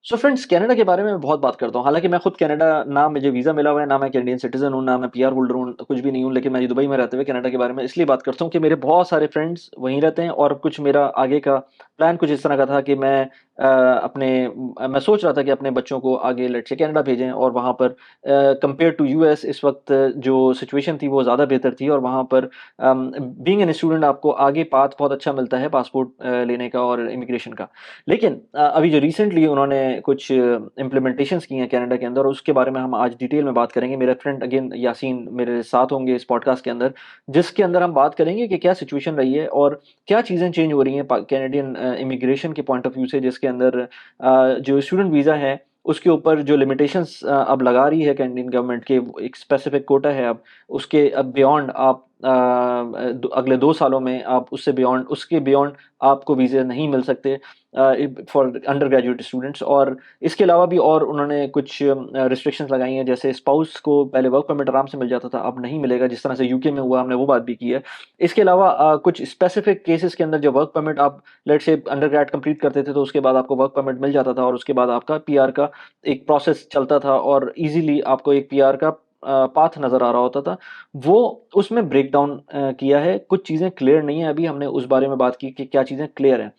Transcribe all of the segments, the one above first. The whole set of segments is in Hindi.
सो फ्रेंड्स कनाडा के बारे में मैं बहुत बात करता हूँ। हालाँकि मैं खुद कनाडा ना मुझे वीज़ा मिला हुआ है, ना मैं कैनेडियन सिटीज़न हूँ, ना मैं पीआर होल्डर हूँ, कुछ भी नहीं हूँ। लेकिन मैं दुबई में रहते हुए कनाडा के बारे में इसलिए बात करता हूँ कि मेरे बहुत सारे फ्रेंड्स वहीं रहते हैं और कुछ मेरा आगे का प्लान कुछ इस तरह का था कि मैं सोच रहा था कि अपने बच्चों को आगे लेट्स से कनाडा भेजें और वहाँ पर कंपेयर टू यूएस इस वक़्त जो सिचुएशन थी वो ज़्यादा बेहतर थी और वहाँ पर बीइंग एन स्टूडेंट आपको आगे पाथ बहुत अच्छा मिलता है पासपोर्ट लेने का और इमिग्रेशन का। लेकिन अभी जो रिसेंटली उन्होंने कुछ इम्प्लीमेंटेशंस की हैं कनाडा के अंदर और उसके बारे में हम आज डिटेल में बात करेंगे। मेरे फ्रेंड अगेन यासीन मेरे साथ होंगे इस पॉडकास्ट के अंदर, जिसके अंदर हम बात करेंगे कि क्या सिचुएशन रही है और क्या चीज़ें चेंज हो रही हैं कैनेडियन इमिग्रेशन के पॉइंट ऑफ व्यू से, जिसके अंदर जो स्टूडेंट वीज़ा है उसके ऊपर जो लिमिटेशंस अब लगा रही है कैनेडियन गवर्नमेंट के एक स्पेसिफिक कोटा है अब उसके अब बियॉन्ड आप अगले 2 सालों में आप उसके बियॉन्ड आपको वीज़े नहीं मिल सकते फॉर अंडर ग्रेजुएट स्टूडेंट्स। और इसके अलावा भी और उन्होंने कुछ रिस्ट्रिक्शंस लगाई हैं, जैसे स्पाउस को पहले वर्क परमिट आराम से मिल जाता था, अब नहीं मिलेगा, जिस तरह से यूके में हुआ, हमने वो बात भी की है। इसके अलावा कुछ स्पेसिफिक केसेस के अंदर जो वर्क परमिट आप let's say under grade complete करते थे तो उसके बाद आपको वर्क परमिट मिल जाता था और उसके बाद आपका पीआर का एक प्रोसेस चलता था और इजीली आपको एक पीआर का पाथ नजर आ रहा होता था। वो उसमें ब्रेक डाउन किया है, कुछ चीजें क्लियर नहीं है, अभी हमने उस बारे में बात की कि क्या चीजें क्लियर हैं।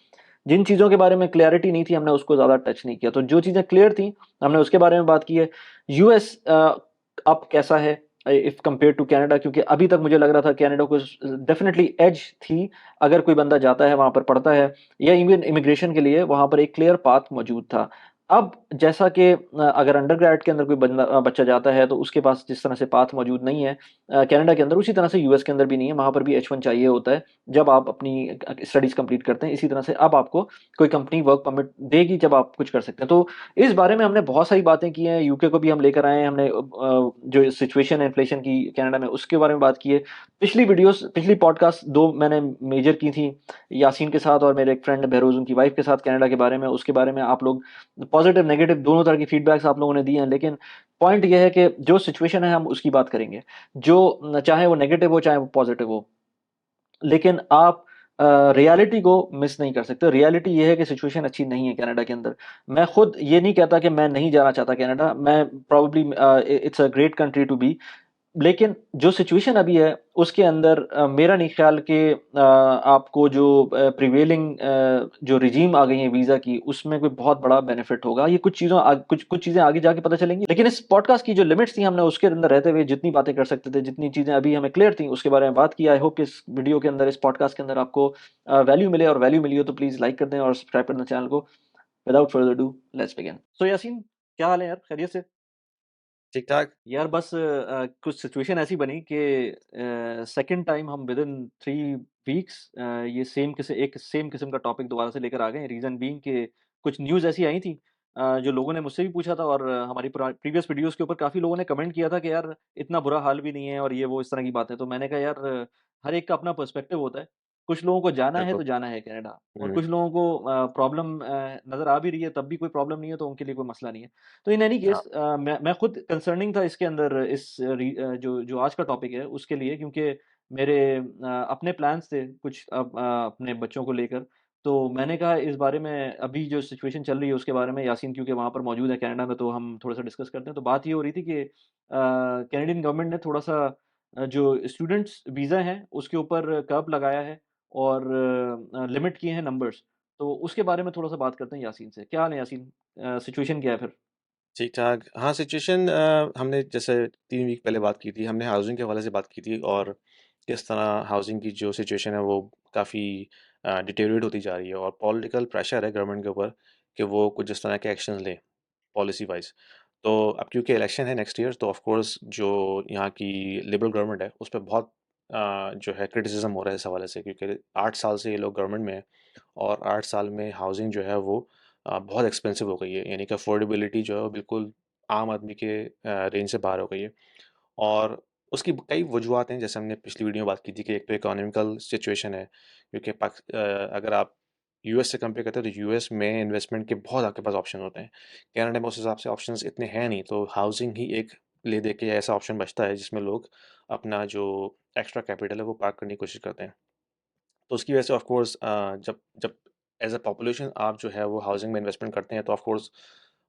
जिन चीज़ों के बारे में क्लैरिटी नहीं थी, हमने उसको ज़्यादा टच नहीं किया। तो जो चीज़ें क्लियर थी, हमने उसके बारे में बात की है। यूएस अब कैसा है इफ कंपेयर्ड टू कनाडा, क्योंकि अभी तक मुझे लग रहा था कनाडा को डेफिनिटली एज थी, अगर कोई बंदा जाता है, वहाँ पर पढ़ता है या इवन इमिग्रेशन के लिए वहाँ पर एक क्लियर पाथ मौजूद था। अब जैसा कि अगर अंडरग्रेड के अंदर कोई बच्चा जाता है, तो उसके पास जिस तरह से पाथ मौजूद नहीं है कनाडा के अंदर, उसी तरह से यूएस के अंदर भी नहीं है। वहाँ पर भी एच-1 चाहिए होता है। जब आप अपनी स्टडीज़ कंप्लीट करते हैं, इसी तरह से अब आपको कोई कंपनी वर्क परमिट देगी जब आप कुछ कर सकते हैं। तो इस बारे में हमने बहुत सारी बातें की हैं, यूके को भी हम लेकर आए हैं, हमने जो सिचुएशन है इन्फ्लेशन की कनाडा में उसके बारे में बात की है। पिछली पॉडकास्ट 2 मैंने मेजर की थी, यासीन के साथ और मेरे एक फ्रेंड बहरोज़ उनकी वाइफ के साथ कनाडा के बारे में, उसके बारे में आप लोग पॉजिटिव, नेगेटिव दोनों तरह की फीडबैक्स आप लोगों ने दिए हैं। लेकिन पॉइंट ये है कि जो सिचुएशन है हम उसकी बात करेंगे। चाहे वो नेगेटिव हो, चाहे वो पॉजिटिव हो। लेकिन आप रियलिटी को मिस नहीं कर सकते। रियलिटी ये है कि सिचुएशन अच्छी नहीं है कनाडा के अंदर। मैं खुद ये नहीं कहता कि मैं नहीं जाना चाहता कनाडा, मैं probably it's a great country to be. लेकिन जो सिचुएशन अभी है, उसके अंदर मेरा नहीं ख़्याल कि आपको जो प्रिवेलिंग जो रिजीम आ गई है वीज़ा की, उसमें कोई बहुत बड़ा बेनिफिट होगा। ये कुछ कुछ चीज़ें आगे जाके पता चलेंगी। लेकिन इस पॉडकास्ट की जो लिमिट्स थी, हमने उसके अंदर रहते हुए जितनी बातें कर सकते थे, जितनी चीज़ें अभी हमें क्लियर थी, उसके बारे में बात की। आई होप कि इस वीडियो के अंदर, इस पॉडकास्ट के अंदर आपको वैल्यू मिले, और वैल्यू मिली हो तो प्लीज़ लाइक कर दें और सब्सक्राइब कर दें चैनल को। Without further do, let's begin. So Yasin, क्या हाल है यार? खैरियत से? ठीक-ठाक। यार बस कुछ सिचुएशन ऐसी बनी कि सेकंड टाइम हम विदिन 3 वीक्स ये सेम किस्म का टॉपिक दोबारा से लेकर आ गए हैं। रीज़न बीइंग कि कुछ न्यूज़ ऐसी आई थी जो लोगों ने मुझसे भी पूछा था और हमारी प्रीवियस वीडियोज़ के ऊपर काफ़ी लोगों ने कमेंट किया था कि यार इतना बुरा हाल भी नहीं है और ये वो इस तरह की बातें। तो मैंने कहा यार हर एक का अपना पर्सपेक्टिव होता है। कुछ लोगों को जाना है बिल्कुल। तो जाना है कनाडा, और हुँ, कुछ लोगों को प्रॉब्लम नज़र आ भी रही है तब भी कोई प्रॉब्लम नहीं है, तो उनके लिए कोई मसला नहीं है। तो इन एनी हाँ, केस मैं खुद कंसर्निंग था इसके अंदर, जो जो आज का टॉपिक है उसके लिए, क्योंकि मेरे अपने प्लान्स थे कुछ अपने बच्चों को लेकर। तो मैंने कहा इस बारे में अभी जो सिचुएशन चल रही है उसके बारे में, यासीन क्योंकि वहाँ पर मौजूद है कनाडा में, तो हम थोड़ा-सा डिस्कस करते हैं। तो बात ये हो रही थी कि कैनेडियन गवर्नमेंट ने थोड़ा-सा जो स्टूडेंट्स वीज़ा हैं उसके ऊपर कर्व लगाया है और लिमिट किए हैं नंबर्स। तो उसके बारे में थोड़ा-सा बात करते हैं यासीन से। क्या हाल है यासीन? सिचुएशन क्या है फिर? ठीक-ठाक। हाँ, सिचुएशन हमने जैसे 3 वीक पहले बात की थी, हमने हाउसिंग के हवाले से बात की थी और किस तरह हाउसिंग की जो सिचुएशन है वो काफ़ी डिटेरियोरेट होती जा रही है और पॉलिटिकल प्रेशर है गवर्नमेंट के ऊपर कि वो कुछ इस तरह के एक्शंस लें, पॉलिसी वाइज़। तो अब क्योंकि इलेक्शन है नेक्स्ट ईयर तो ऑफ़ कोर्स जो यहाँ की लिबरल गवर्नमेंट है, उस पे बहुत जो है क्रिटिसिज़्म हो रहा है इस हवाले से क्योंकि 8 साल से ये लोग गवर्नमेंट में हैं और 8 साल में हाउसिंग जो है वो बहुत एक्सपेंसिव हो गई है। यानी कि अफ़ोर्डेबिलिटी जो है वो बिल्कुल आम आदमी के रेंज से बाहर हो गई है। और उसकी कई वजूहत हैं, जैसे हमने पिछली वीडियो में बात की थी कि एक तो इकोनॉमिकल सिचुएशन है क्योंकि अगर आप यूएस से कंपेयर करते हैं तो यूएस में इन्वेस्टमेंट के बहुत आपके पास ऑप्शन होते हैं। कनाडा में उस हिसाब से ऑप्शंस इतने हैं नहीं, तो हाउसिंग ही एक ले दे के ऐसा ऑप्शन बचता है जिसमें लोग अपना जो एक्स्ट्रा कैपिटल है वो पार्क करने की कोशिश करते हैं। तो उसकी वजह से ऑफ कोर्स जब जब एज़ अ पॉपुलेशन आप जो है वो हाउसिंग में इन्वेस्टमेंट करते हैं तो ऑफ कोर्स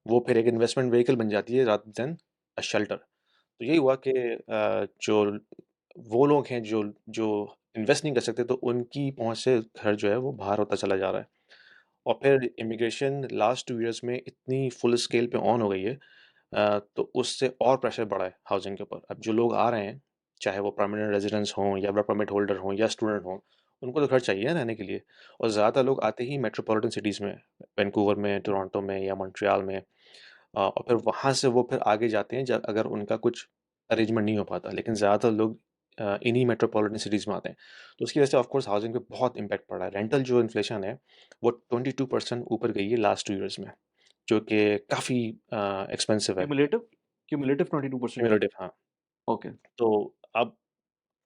वो फिर एक इन्वेस्टमेंट व्हीकल बन जाती है रादर देन अ शेल्टर। तो यही हुआ कि जो वो लोग हैं जो जो इन्वेस्ट नहीं कर सकते, तो उनकी पहुँच से घर जो है वो बाहर होता चला जा रहा है। और फिर इमिग्रेशन लास्ट 2 इयर्स में इतनी फुल स्केल पे ऑन हो गई है, तो उससे और प्रेशर बढ़ा है हाउसिंग के ऊपर। अब जो लोग आ रहे हैं, चाहे वो परमानेंट रेज़िडेंट्स हों या वर्क परमिट होल्डर हों या स्टूडेंट हों, उनको तो घर चाहिए ना रहने के लिए। और ज़्यादातर लोग आते ही मेट्रोपॉलिटन सिटीज़ में, वैंकूवर में, टोरंटो में या मॉन्ट्रियल में। और फिर वहाँ से वो फिर आगे जाते हैं जब अगर उनका कुछ अरेंजमेंट नहीं हो पाता। लेकिन ज़्यादातर लोग इन्हीं मेट्रोपॉलिटन सिटीज़ में आते हैं। तो उसकी वजह से ऑफ कोर्स हाउसिंग पे बहुत इम्पैक्ट पड़ा है। रेंटल जो इन्फ्लेशन है, वो 22% ऊपर गई है लास्ट 2 इयर्स में, जो कि काफ़ी एक्सपेंसिव है। Cumulative cumulative 22%। क्यूमुलेटिव, हाँ। ओके। तो अब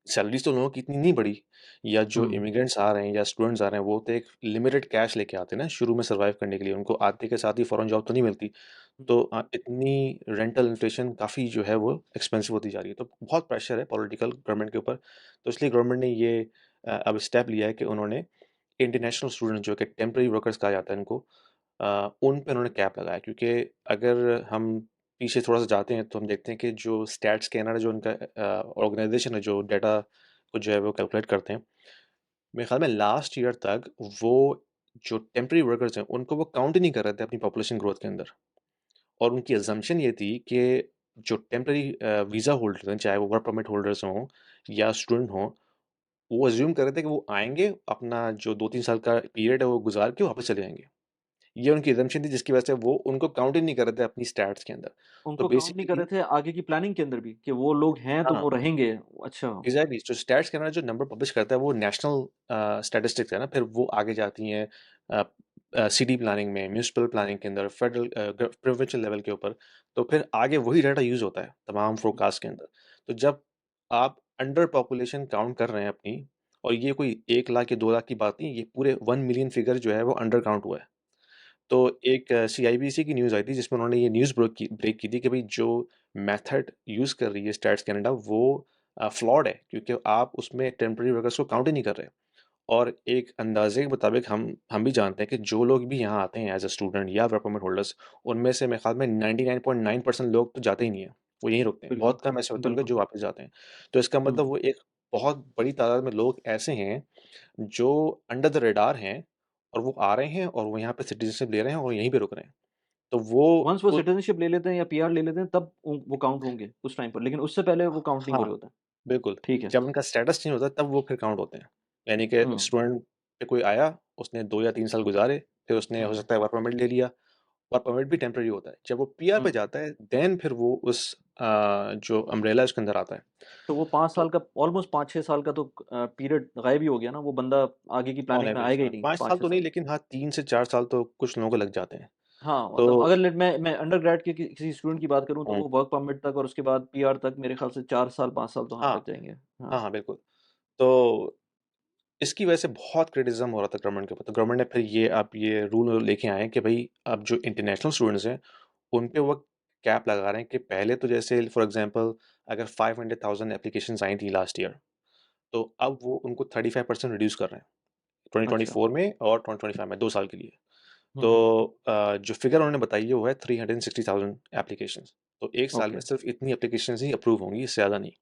सैलरीज़ तो लोगों की इतनी नहीं बढ़ी, या जो हुँ, इमिग्रेंट्स आ रहे हैं या स्टूडेंट्स आ रहे हैं, वो तो एक लिमिटेड कैश लेके आते हैं ना शुरू में सर्वाइव करने के लिए। उनको आते के साथ ही फ़ौरन जॉब तो नहीं मिलती। हुँ। तो इतनी रेंटल इन्फ्लेशन काफ़ी जो है वो एक्सपेंसिव होती जा रही है। तो बहुत प्रेशर है पॉलिटिकल गवर्नमेंट के ऊपर। तो इसलिए गवर्नमेंट ने ये अब स्टेप लिया है कि उन्होंने इंटरनेशनल स्टूडेंट जो कि टेम्परेरी वर्कर्स कहा जाता है इनको, उन पे उन्होंने कैप लगाया। क्योंकि अगर हम पीछे थोड़ा-सा जाते हैं तो हम देखते हैं कि जो स्टैट्स कैनाडा जो उनका ऑर्गनाइज़ेशन है जो डाटा को जो है वो कैलकुलेट करते हैं, मेरे ख़्याल में लास्ट ईयर तक वो जो टेम्परेरी वर्कर्स हैं उनको वो काउंट ही नहीं कर रहे थे अपनी पॉपुलेशन ग्रोथ के अंदर। और उनकी असम्पशन ये थी कि जो टेम्परेरी वीज़ा होल्डर्स हैं, चाहे वो वर्क परमिट होल्डर्स हों या स्टूडेंट हों, वो अज़्यूम कर रहे थे कि वो आएँगे, अपना जो 2-3 साल का पीरियड है वो गुज़ार के वापस चले जाएँगे। ये उनकी असम्पशन थी जिसकी वजह से वो उनको काउंट ही नहीं कर रहे थे अपनी स्टैट्स के अंदर। तो उनको काउंट नहीं कर बेसिकली रहे थे आगे की प्लानिंग के अंदर भी, कि वो लोग हैं तो हाँ, वो रहेंगे। अच्छा। एग्ज़ैक्टली जो स्टैट्स कैनाडा जो नंबर पब्लिश करता है वो नेशनल स्टैटिस्टिक्स है ना, फिर वो आगे जाती हैं सिटी प्लानिंग में, म्युनिसिपल प्लानिंग के अंदर, फेडरल प्रोविंशियल लेवल के ऊपर। तो फिर आगे वही डाटा यूज़ होता है तमाम फोरकास्ट के अंदर। तो जब आप अंडर पॉपुलेशन काउंट कर रहे हैं अपनी, और ये कोई 1 लाख या 2 लाख की बात नहीं, ये पूरे 1 मिलियन फिगर जो है वो अंडर काउंट हुआ है। तो एक सीआईबीसी की न्यूज़ आई थी जिसमें उन्होंने ये न्यूज़ ब्रेक की थी कि भई जो मेथड यूज़ कर रही है स्टैट्स कनाडा वो फ्लॉड है, क्योंकि आप उसमें टेम्परेरी वर्कर्स को काउंट ही नहीं कर रहे। और एक अंदाज़े के मुताबिक हम भी जानते हैं कि जो लोग भी यहाँ आते हैं एज़ अ स्टूडेंट या वर्क परमिट होल्डर्स, उनमें से मेरे ख़्याल में 99.9% लोग तो जाते ही नहीं हैं, वो यहीं रुकते हैं। बिल्कुल, बहुत कम ऐसे होते होंगे बिल्कुल। जो वापस जाते हैं। तो इसका हुँ, मतलब वो एक बहुत बड़ी तादाद में लोग ऐसे हैं जो अंडर द रडार हैं, और वो आ रहे हैं और वो यहाँ पे सिटीज़नशिप ले रहे हैं और यहीं पे रुक रहे हैं। तो वो वन्स वो उ सिटीज़नशिप ले लेते हैं या पीआर ले लेते हैं तब वो काउंट होंगे उस टाइम पर, लेकिन उससे पहले वो काउंट नहीं हो हाँ, रहे होते हैं। बिल्कुल। ठीक है। जब उनका स्टेटस चेंज होता है तब वो फिर काउंट होते हैं। यानी कि हुँ, स्टूडेंट पे कोई आया, उसने 2 या 3 साल गुज़ारे, फिर उसने हुँ, हो हुँ, सकता है वर्क परमिट ले लिया। वर्क परमिट भी टेम्परेरी होता है। जब वो पीआर हुँ। पे जाता है देन फिर वो उस जो अम्ब्रेला है उसके अंदर आता है। तो वो 5 तो साल का ऑलमोस्ट 5-6 साल का तो पीरियड गायब ही हो गया ना, वो बंदा आगे की ऑन प्लानिंग में एवरेज आएगा ही हाँ, नहीं 5 साल 5-6 तो नहीं, साल। लेकिन हाँ 3 से 4 साल तो कुछ लोगों को लग जाते हैं। हाँ, तो मतलब अगर लेट मैं अंडरग्रेड के किसी स्टूडेंट की बात करूँ तो हुँ, वो वर्क परमिट तक और उसके बाद पीआर तक मेरे ख़्याल से 4 साल 5 साल तो हाँ, हाँ, लग जाएँगे। हाँ। हाँ, हाँ, बिल्कुल। तो इसकी वजह से बहुत क्रिटिसिज़्म हो रहा था गवर्नमेंट के ऊपर। तो गवर्नमेंट ने फिर ये अब ये रूल लेके आए हैं कि भई अब जो इंटरनेशनल स्टूडेंट्स हैं, उन पे वो कैप लगा रहे हैं कि पहले तो जैसे फॉर एग्ज़ाम्पल अगर 500,000 एप्लीकेशंस आई थी लास्ट ईयर, तो अब वो उनको 35% रिड्यूस कर रहे हैं, अच्छा। 2024 में और 2025 में 2 साल के लिए। हुँ, तो हुँ। जो फिगर उन्होंने बताई है वो है 360,000 एप्लीकेशंस। तो 1 साल में ओके। सिर्फ़ इतनी एप्लीकेशंस ही अप्रूव होंगी, इससे ज़्यादा नहीं।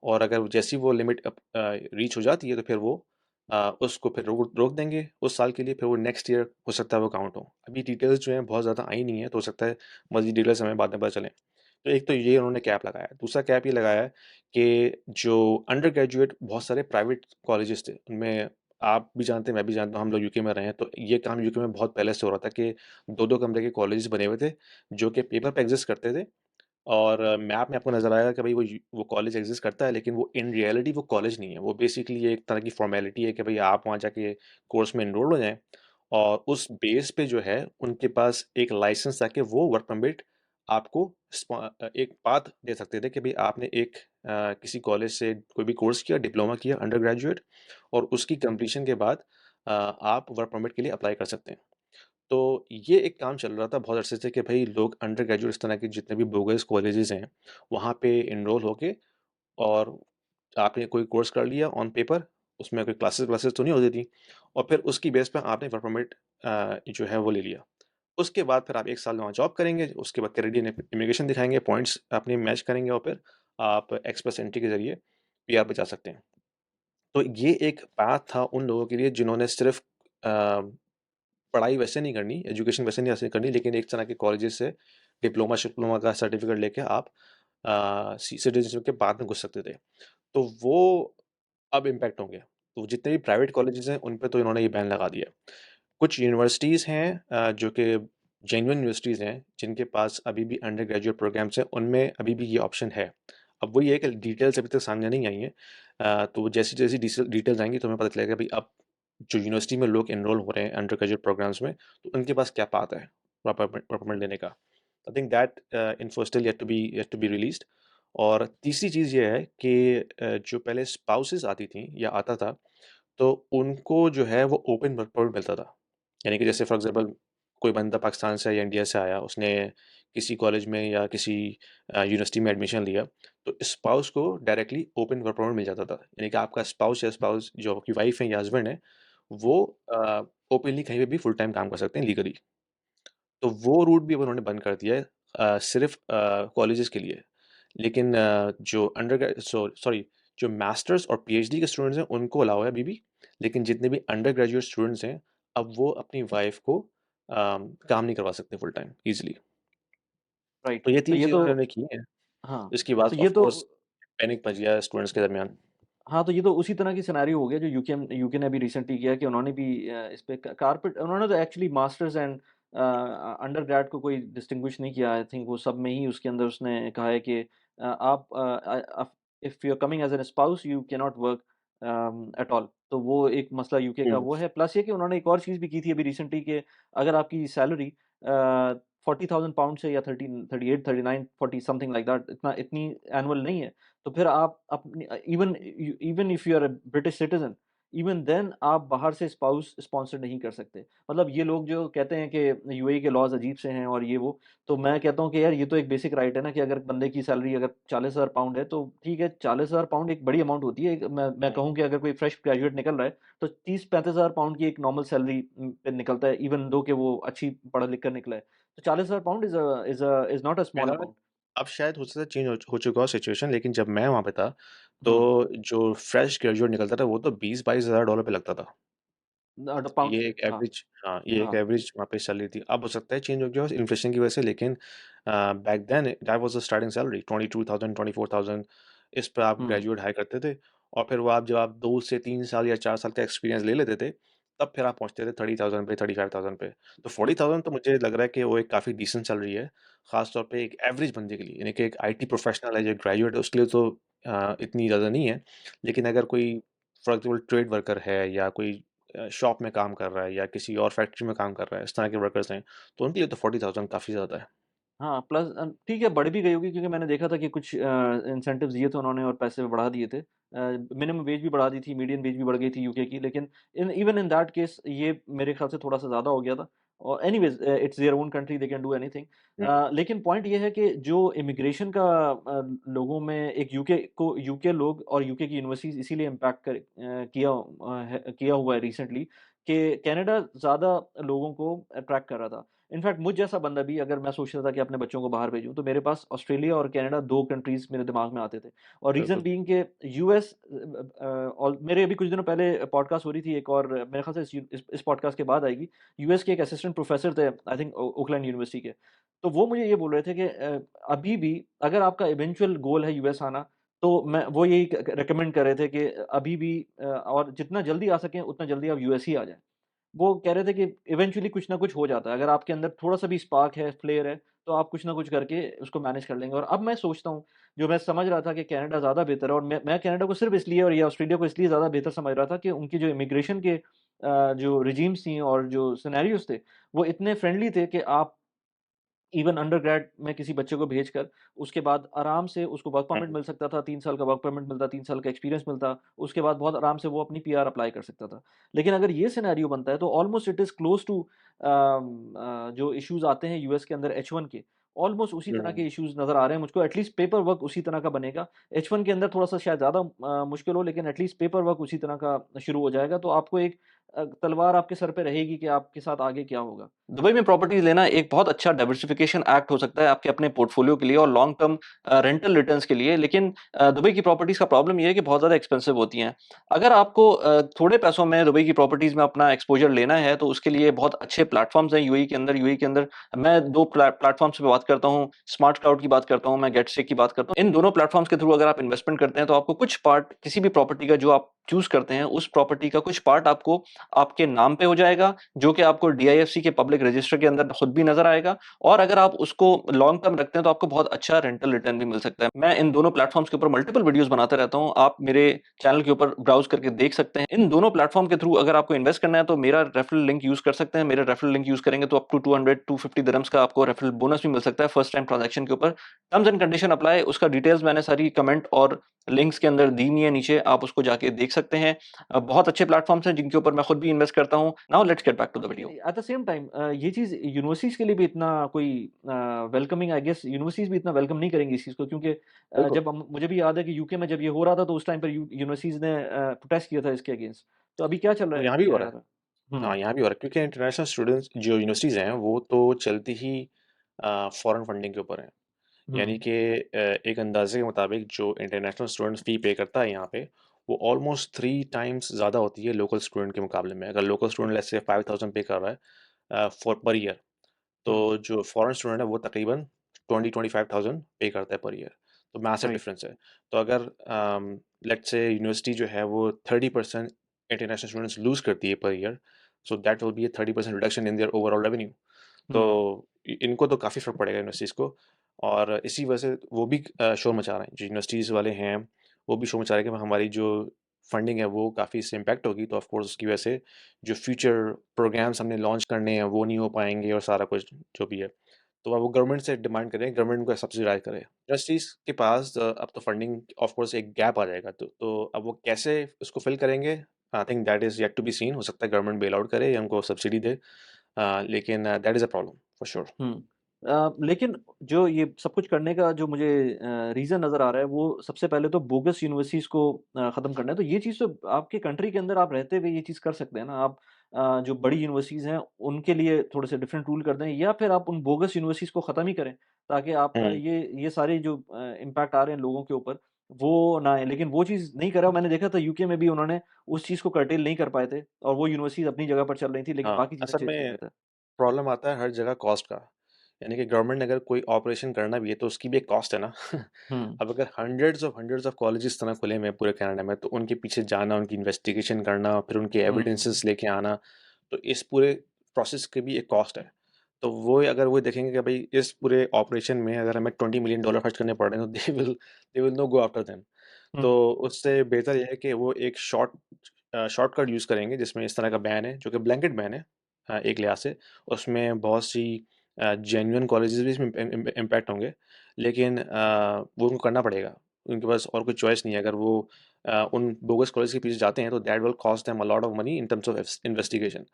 और अगर जैसी वो लिमिट रीच हो जाती है तो फिर वो उसको फिर रोक रोक देंगे उस साल के लिए, फिर वो नेक्स्ट ईयर हो सकता है वो काउंट हो। अभी डिटेल्स जो हैं बहुत ज़्यादा आई नहीं है, तो हो सकता है मज़ीद डिटेल्स हमें बाद में पता चलें। तो एक तो ये उन्होंने कैप लगाया है। दूसरा कैप ये लगाया है कि जो अंडर ग्रेजुएट बहुत सारे प्राइवेट कॉलेजेस थे, उनमें आप भी जानते हैं, मैं भी जानता हूँ, हम लोग यूके में रहे हैं, तो ये काम यूके में बहुत पहले से हो रहा था कि 2-2 कमरे के कॉलेजेस बने हुए थे, जो कि पेपर पे एग्ज़िस्ट करते थे। और मैप में आपको नज़र आएगा कि भई वो कॉलेज एग्ज़िस्ट करता है, लेकिन वो इन रियलिटी वो कॉलेज नहीं है। वो बेसिकली एक तरह की फ़ॉर्मेलिटी है कि भई आप वहाँ जाके कोर्स में एनरोल हो जाएँ, और उस बेस पे जो है उनके पास एक लाइसेंस ताकि वो वर्क परमिट आपको एक पाथ दे सकते थे कि भई आपने एक किसी कॉलेज से कोई भी कोर्स किया, डिप्लोमा किया अंडर ग्रेजुएट, और उसकी कंप्लीशन के बाद आप वर्क परमिट के लिए अप्लाई कर सकते हैं। तो ये एक काम चल रहा था बहुत अरसे से कि भई लोग अंडर ग्रेजुएट इस तरह के जितने भी बोगस कॉलेजेस हैं, वहाँ पे एनरोल होके, और आपने कोई कोर्स कर लिया ऑन पेपर, उसमें कोई क्लासेस व्लासेस तो नहीं होती थी, और फिर उसकी बेस पे आपने वर्क परमिट जो है वो ले लिया। उसके बाद फिर आप 1 साल वहाँ जॉब करेंगे, उसके बाद कैनेडियन इमिग्रेशन दिखाएँगे, पॉइंट्स अपने मैच करेंगे और फिर आप एक्सप्रेस एंट्री के ज़रिए पीआर पे जा सकते हैं। तो ये एक पाथ था उन लोगों के लिए जिन्होंने सिर्फ़ पढ़ाई वैसे नहीं करनी, एजुकेशन वैसे नहीं हासिल करनी, लेकिन एक तरह के कॉलेजेस से डिप्लोमा-शिप्लोमा का सर्टिफ़िकेट लेके आप सिटीज़नशिप के बाद में घुस सकते थे। तो वो अब इम्पैक्ट होंगे। तो जितने भी प्राइवेट कॉलेजेस हैं, उन पे तो इन्होंने ये बैन लगा दिया है। कुछ यूनिवर्सिटीज़ हैं जो कि जेन्युइन यूनिवर्सिटीज़ हैं, जिनके पास अभी भी अंडर ग्रेजुएट प्रोग्राम्स हैं, उनमें अभी भी ये ऑप्शन है। अब वही है कि डिटेल्स अभी तक सामने नहीं आई हैं। तो जैसी-जैसी डिटेल्स आएँगी तो हमें पता चलेगा भई अब जो यूनिवर्सिटी में लोग एनरोल हो रहे हैं अंडर ग्रेजुएट प्रोग्राम्स में, तो उनके पास क्या पाथ है प्रॉपर लेने का। I think that info still yet to be released. और तीसरी चीज़ ये है कि जो पहले स्पाउसेस आती थीं या आता था, तो उनको जो है वो ओपन वर्क परमिट मिलता था। यानी कि जैसे फॉर एग्ज़ाम्पल कोई बंदा पाकिस्तान से या इंडिया से आया, उसने किसी कॉलेज में या किसी यूनिवर्सिटी में एडमिशन लिया, तो स्पाउस को डायरेक्टली ओपन वर्क परमिट मिल जाता था। यानी कि आपका स्पाउस या स्पाउस जो आपकी वाइफ़ है या हस्बैंड है, वो ओपनली कहीं पे भी फुल टाइम काम कर सकते हैं लीगली। तो वो रूट भी अब उन्होंने बंद कर दिया है सिर्फ़ कॉलेजेस के लिए। लेकिन जो सॉरी जो मास्टर्स और पीएचडी के स्टूडेंट्स हैं, उनको अलाउ है अभी भी। लेकिन जितने भी अंडर ग्रेजुएट स्टूडेंट्स हैं, अब वो अपनी वाइफ़ को काम नहीं करवा सकते फुल टाइम ईज़िली। राइट। तो ये तो 3 ये चीज़ें तो उन्होंने की हैं। हाँ, इसके बाद तो ये ऑफ़ तो कोर्स पैनिक मच गया स्टूडेंट्स के दरमियान। हाँ, तो ये तो उसी तरह की सिनेरियो हो गया जो यूके ने अभी रिसेंटली किया कि उन्होंने भी इस पे क कारपेट उन्होंने तो एक्चुअली मास्टर्स एंड अंडरग्रेड को कोई डिस्टिंग्विश नहीं किया। आई थिंक वो सब में ही उसके अंदर उसने कहा है कि आप if you are coming as an spouse you can not work at all. तो वो एक मसला यूके का हुँ, वो है। प्लस ये कि उन्होंने एक और चीज़ भी की थी अभी रिसेंटली कि अगर आपकी सैलरी £40,000 से या 13 38 39 40 समथिंग लाइक दैट इतनी एनुअल नहीं है। तो फिर आप अपनी even if you are a British citizen, even then आप बाहर से स्पाउस स्पॉन्सर नहीं कर सकते। मतलब ये लोग जो कहते हैं कि यूएई के लॉज़ अजीब से हैं और ये वो, तो मैं कहता हूँ कि यार ये तो एक बेसिक राइट है ना कि अगर बंदे की सैलरी अगर £40,000 है तो ठीक है, £40,000 एक बड़ी अमाउंट होती है। एक मैं हुँ। कहूँ कि अगर कोई फ्रेश ग्रेजुएट निकल रहा है, तो 30-35,000 की एक नॉर्मल सैलरी पे निकलता है, इवन दो कि वो अच्छी पढ़ लिख कर निकला है। तो £40,000 इज़ नॉट अ स्मॉल मेरा अमाउंट। अब शायद हो सकता है चेंज हो चुका हो सिचुएशन, लेकिन जब मैं वहाँ पे था, हुँ, तो जो फ्रेश ग्रेजुएट निकलता था, वो तो 20-22 हज़ार डॉलर पे लगता था। ये पाउंड्स एक हाँ, एवरेज हाँ, ये एक हाँ। एवरेज वहाँ पे सैलरी थी। अब हो सकता है चेंज हो गया हो इन्फ्लेशन की वजह से, लेकिन back then that was the starting salary 22,000 24,000 इस पे आप हुँ, ग्रेजुएट हायर करते थे। और फिर वो आप जब आप 2 से 3 साल या 4 साल का एक्सपीरियंस ले लेते थे, तब फिर आप पहुँचते थे 30,000 पे, 35,000 पे। तो 40,000 तो मुझे लग रहा है कि वो एक काफ़ी डिसेंट सैलरी है, ख़ास तौर पे एक एवरेज बंदे के लिए। यानी कि एक आईटी प्रोफ़ेशनल है, जो ग्रेजुएट है, उसके लिए तो इतनी ज़्यादा नहीं है। लेकिन अगर कोई फॉर एग्ज़ाम्पल ट्रेड वर्कर है या कोई शॉप में काम कर रहा है या किसी और फैक्ट्री में काम कर रहा है, इस तरह के वर्कर्स हैं, तो उनके लिए तो 40,000 काफ़ी ज़्यादा है। हाँ, प्लस ठीक है बढ़ भी गई होगी क्योंकि मैंने देखा था कि कुछ इंसेंटिव्स दिए थे उन्होंने और पैसे बढ़ा दिए थे। मिनिमम वेज भी बढ़ा दी थी, मीडियन वेज भी बढ़ गई थी यूके की, लेकिन इवन इन दैट केस ये मेरे ख्याल से थोड़ा-सा ज़्यादा हो गया था। और anyways it's their own country they can do anything. हुँ, लेकिन पॉइंट ये है कि जो इमिग्रेशन का लोगों में एक यूके लोग और यूके की यूनिवर्सिटीज़ इसीलिए इम्पैक्ट किया हुआ है रिसेंटली कि कनाडा ज़्यादा लोगों को अट्रैक्ट कर रहा था। इनफैक्ट मुझ जैसा बंदा भी अगर मैं सोच रहा था कि अपने बच्चों को बाहर भेजूँ, तो मेरे पास ऑस्ट्रेलिया और कनाडा 2 कंट्रीज़ मेरे दिमाग में आते थे। और रीज़न बिल्कुल। बीइंग के यूएस और मेरे अभी कुछ दिनों पहले पॉडकास्ट हो रही थी एक और मेरे ख़्याल से इस पॉडकास्ट के बाद आएगी। यूएस के एक असिस्टेंट प्रोफ़ेसर थे आई थिंक ओकलैंड यूनिवर्सिटी के। तो वो मुझे ये बोल रहे थे कि अभी भी अगर आपका इवेंचुअल गोल है यूएस आना, तो मैं वो यही रिकमेंड कर रहे थे कि अभी भी और जितना जल्दी आ सकें उतना जल्दी आप यूएस ही आ जाएँ। वो कह रहे थे कि इवेंचुअली कुछ ना कुछ हो जाता है। अगर आपके अंदर थोड़ा-सा भी स्पार्क है, फ्लेयर है, तो आप कुछ ना कुछ करके उसको मैनेज कर लेंगे। और अब मैं सोचता हूँ, जो मैं समझ रहा था कि कनाडा ज़्यादा बेहतर है और मैं कनाडा को सिर्फ़ इसलिए और या ऑस्ट्रेलिया को इसलिए ज़्यादा बेहतर समझ रहा था कि उनकी जो इमिग्रेशन के जो रेजिम्स थी और जो सिनेरियोज़ थे, वो इतने फ्रेंडली थे कि आप इवन अंडरग्रेड में किसी बच्चे को भेजकर उसके बाद आराम से उसको वर्क परमिट हुँ, मिल सकता था, 3 साल का वर्क परमिट मिलता, 3 साल का एक्सपीरियंस मिलता, उसके बाद बहुत आराम से वो अपनी पीआर अप्लाई कर सकता था। लेकिन अगर ये सिनेरियो बनता है तो almost it is close to जो इश्यूज़ आते हैं यूएस के अंदर एच-1 के, ऑलमोस्ट उसी तरह हुँ। के इश्यूज़ नज़र आ रहे हैं मुझको। एटलीस्ट पेपर वर्क उसी तरह का बनेगा। एच-1 के अंदर थोड़ा-सा शायद ज़्यादा मुश्किल हो लेकिन एटलीस्ट पेपर वर्क उसी तरह का शुरू हो जाएगा। तो आपको एक तलवार आपके सर पे रहेगी कि आपके साथ आगे क्या होगा। दुबई में प्रॉपर्टीज़ लेना एक बहुत अच्छा डाइवर्सिफिकेशन एक्ट हो सकता है आपके अपने पोर्टफोलियो के लिए और लॉन्ग टर्म रेंटल रिटर्न्स के लिए। लेकिन दुबई की प्रॉपर्टीज़ का प्रॉब्लम ये है कि बहुत ज़्यादा एक्सपेंसिव होती हैं। अगर आपको थोड़े पैसों में दुबई की प्रॉपर्टीज़ में अपना एक्सपोज़र लेना है, तो उसके लिए बहुत अच्छे प्लेटफ़ॉर्म्स हैं यूएई के अंदर। यूएई के अंदर मैं 2 प्लेटफ़ॉर्म्स पे बात करता हूँ, स्मार्ट क्लाउड की बात करता हूँ, मैं गेटस्टेक की बात करता हूँ। इन दोनों प्लेटफ़ॉर्म्स के थ्रू अगर आप इन्वेस्टमेंट करते हैं, तो आपको कुछ पार्ट किसी भी प्रॉपर्टी का जो आप चूज़ करते हैं, उस प्रॉपर्टी का कुछ पार्ट आपको आपके नाम पे हो जाएगा, जो कि आपको डीआईएफसी के पब्लिक रजिस्टर के अंदर खुद भी नज़र आएगा। और अगर आप उसको लॉन्ग टर्म रखते हैं, तो आपको बहुत अच्छा रेंटल रिटर्न भी मिल सकता है। मैं इन दोनों प्लेटफ़ॉर्म्स के ऊपर मल्टीपल वीडियोज़ बनाता रहता हूँ। आप मेरे चैनल के ऊपर ब्राउज़ करके देख सकते हैं। इन दोनों प्लेटफ़ॉर्म के थ्रू अगर आपको इन्वेस्ट करना है, तो मेरा रेफरल लिंक यूज़ कर सकते हैं। मेरा रेफरल लिंक यूज़ करेंगे तो अप टू 200-250 दिरहम्स का आपको रेफरल बोनस भी मिल सकता है फर्स्ट टाइम ट्रांज़ैक्शन के ऊपर। टर्म्स एंड कंडीशन अप्लाई, उसका डिटेल्स मैंने सारी कमेंट और लिंक्स के अंदर दी हुई है नीचे, आप उसको जाके देख सकते हैं। बहुत अच्छे प्लेटफ़ॉर्म्स हैं जिनके ऊपर मैं खुद भी इन्वेस्ट करता हूँ। Now let's get back to the video. At the same time ये चीज़ यूनिवर्सिटीज़ के लिए भी इतना कोई वेलकमिंग, आई गेस यूनिवर्सिटीज़ भी इतना वेलकम नहीं करेंगी इस चीज़ को, क्योंकि बिल्कुल। जब हम मुझे भी याद है कि यूके में जब ये हो रहा था, तो उस टाइम पर यूनिवर्सिटीज़ ने प्रोटेस्ट किया था इसके अगेंस्ट। तो अभी क्या चल रहा तो है? यहाँ भी हो क्या रहा है। रहा है? हाँ, हुँ, यहाँ भी हो रहा है क्योंकि इंटरनेशनल स्टूडेंट्स जो यूनिवर्सिटीज़ हैं, वो तो चलती ही फॉरेन फंडिंग के ऊपर हैं। हुँ, यानी कि एक अंदाज़े के मुताबिक जो इंटरनेशनल स्टूडेंट्स फ़ी पे करता है यहाँ पे, वो ऑलमोस्ट 3 टाइम्स ज़्यादा होती है लोकल स्टूडेंट के मुकाबले में। अगर लोकल स्टूडेंट लेट्स से 5000 पे कर रहा है फॉर पर ईयर, हुँ, तो जो फॉरेन स्टूडेंट है वो तकरीबन 20-25,000 पे करता है पर ईयर। तो मैसिव राइट, डिफरेंस है। तो अगर लेट्स से यूनिवर्सिटी जो है वो 30% इंटरनेशनल स्टूडेंट्स लूज़ करती है per year, so that will be a 30% reduction in their overall revenue. तो हुँ, इनको तो काफ़ी फ़र्क पड़ेगा यूनिवर्सिटीज़ को और इसी वजह से वो भी शोर मचा रहे हैं। जो यूनिवर्सिटीज़ वाले हैं, वो भी शोर मचा रहे हैं कि हमारी जो फंडिंग है वो काफ़ी इससे इम्पैक्ट होगी, तो ऑफ कोर्स उसकी वजह से जो फ्यूचर प्रोग्राम्स हमने लॉन्च करने हैं वो नहीं हो पाएँगे और सारा कुछ जो भी है। तो अब वो गवर्नमेंट से डिमांड कर रहे हैं, गवर्नमेंट उनको सब्सिडाइज़ करे। यूनिवर्सिटीज़ के पास अब तो फंडिंग ऑफ कोर्स एक गैप आ जाएगा, तो अब वो कैसे उसको फिल करेंगे? I think that is yet to be seen. हो सकता है गवर्नमेंट बेल आउट करे या उनको सब्सिडी दे। लेकिन that is a problem for sure. हुँ। लेकिन जो ये सब कुछ करने का जो मुझे रीज़न नज़र आ रहा है, वो सबसे पहले तो बोगस यूनिवर्सिटीज़ को ख़त्म करना है। तो ये चीज़ तो आपके कंट्री के अंदर आप रहते हुए ये चीज़ कर सकते हैं ना। आप जो बड़ी यूनिवर्सिटीज़ हैं, उनके लिए थोड़े से डिफरेंट रूल कर दें, या फिर आप उन बोगस यूनिवर्सिटीज़ को ख़त्म ही करें, ताकि आपका हुँ। ये सारे जो इम्पैक्ट आ रहे हैं लोगों के ऊपर, वो ना आए। लेकिन वो चीज़ नहीं करा। मैंने देखा था यूके में भी उन्होंने उस चीज़ को कर्टेल नहीं कर पाए थे, और वो यूनिवर्सिटीज़ अपनी जगह पर चल रही थी, लेकिन हाँ, बाकी चीज़ें असल चेंज कर में देता है। प्रॉब्लम आता है हर जगह कॉस्ट का। यानी कि गवर्नमेंट ने अगर कोई ऑपरेशन करना भी है तो उसकी भी एक कॉस्ट है ना। हुँ, अब अगर हंड्रेड्स ऑफ कॉलेजेस इस तरह खुले हुए हैं पूरे कनाडा में, तो उनके पीछे जाना, उनकी इन्वेस्टिगेशन करना, फिर उनके हुँ, एविडेंसेस लेके आना, तो इस पूरे प्रोसेस की भी एक कॉस्ट है। तो वो अगर वो देखेंगे कि भाई इस पूरे ऑपरेशन में अगर हमें $20 मिलियन खर्च करने पड़ रहे हैं, तो they will no go after them. हुँ, तो उससे बेहतर ये है कि वो एक शॉर्टकट यूज़ करेंगे जिसमें इस तरह का बैन है, जो कि ब्लैंकेट बैन है एक लिहाज से। उसमें बहुत सी जेन्युइन कॉलेजेस भी इसमें इम्पैक्ट होंगे, लेकिन वो उनको करना पड़ेगा। उनके पास और कोई चॉइस नहीं है। अगर वो उन बोगस कॉलेज के पीछे जाते हैं, तो that will cost them a lot of money in terms of investigation.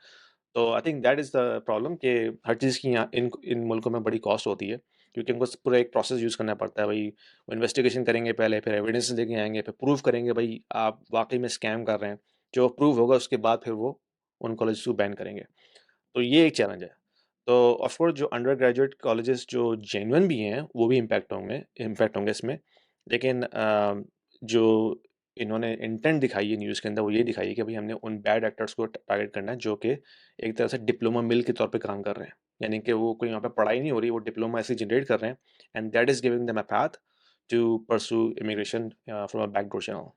तो I think that is the problem कि हर चीज़ की यहाँ इन मुल्कों में बड़ी कॉस्ट होती है, क्योंकि उनको पूरा एक प्रोसेस यूज़ करना पड़ता है। भई वो इन्वेस्टिगेशन करेंगे पहले, फिर एविडेंसेस लेके आएँगे, फिर प्रूव करेंगे भई आप वाक़ई में स्कैम कर रहे हैं। जो प्रूव होगा उसके बाद फिर वो उन कॉलेजेस को बैन करेंगे। तो ये एक चैलेंज है। तो ऑफ कोर्स जो अंडर ग्रेजुएट कॉलेजेस जो जेन्युइन भी हैं, वो भी इम्पैक्ट होंगे इसमें। लेकिन जो इन्होंने इंटेंट दिखाई है न्यूज़ के अंदर, वो ये दिखाई है कि भई हमने उन बैड एक्टर्स को टारगेट करना है, जो कि एक तरह से डिप्लोमा मिल के तौर पे काम कर रहे हैं। यानी कि वो कोई यहाँ पे पढ़ाई नहीं हो रही, वो डिप्लोमा ऐसे जनरेट कर रहे हैं, and that is giving them a path to pursue immigration from a backdoor channel.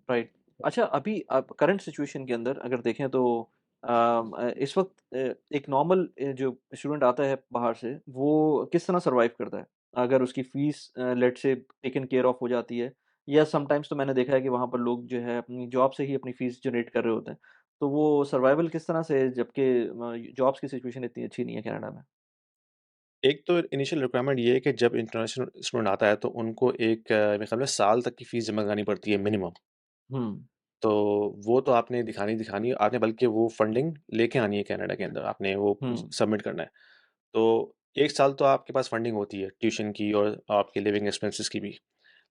Right. अच्छा, अभी आप करंट सिचुएशन के अंदर अगर देखें तो इस वक़्त एक नॉर्मल जो स्टूडेंट आता है बाहर से, वो किस तरह सर्वाइव करता है? अगर उसकी fees let's say taken care of हो जाती है, या समटाइम्स तो मैंने देखा है कि वहाँ पर लोग जो है अपनी जॉब से ही अपनी फ़ीस जनरेट कर रहे होते हैं। तो वो सर्वाइवल किस तरह से, जबकि जॉब्स की सिचुएशन इतनी अच्छी नहीं है कनाडा में? एक तो इनिशियल रिक्वायरमेंट ये है कि जब इंटरनेशनल स्टूडेंट आता है, तो उनको एक मेरे ख़्याल में साल तक की फ़ीस जमा करानी पड़ती है मिनिमम। हुँ, तो वो तो आपने दिखानी है, आपने बल्कि वो फंडिंग लेके आनी है कनाडा के अंदर, आपने वो हुँ, सबमिट करना है। तो 1 साल तो आपके पास फंडिंग होती है ट्यूशन की और आपके लिविंग एक्सपेंसेस की भी।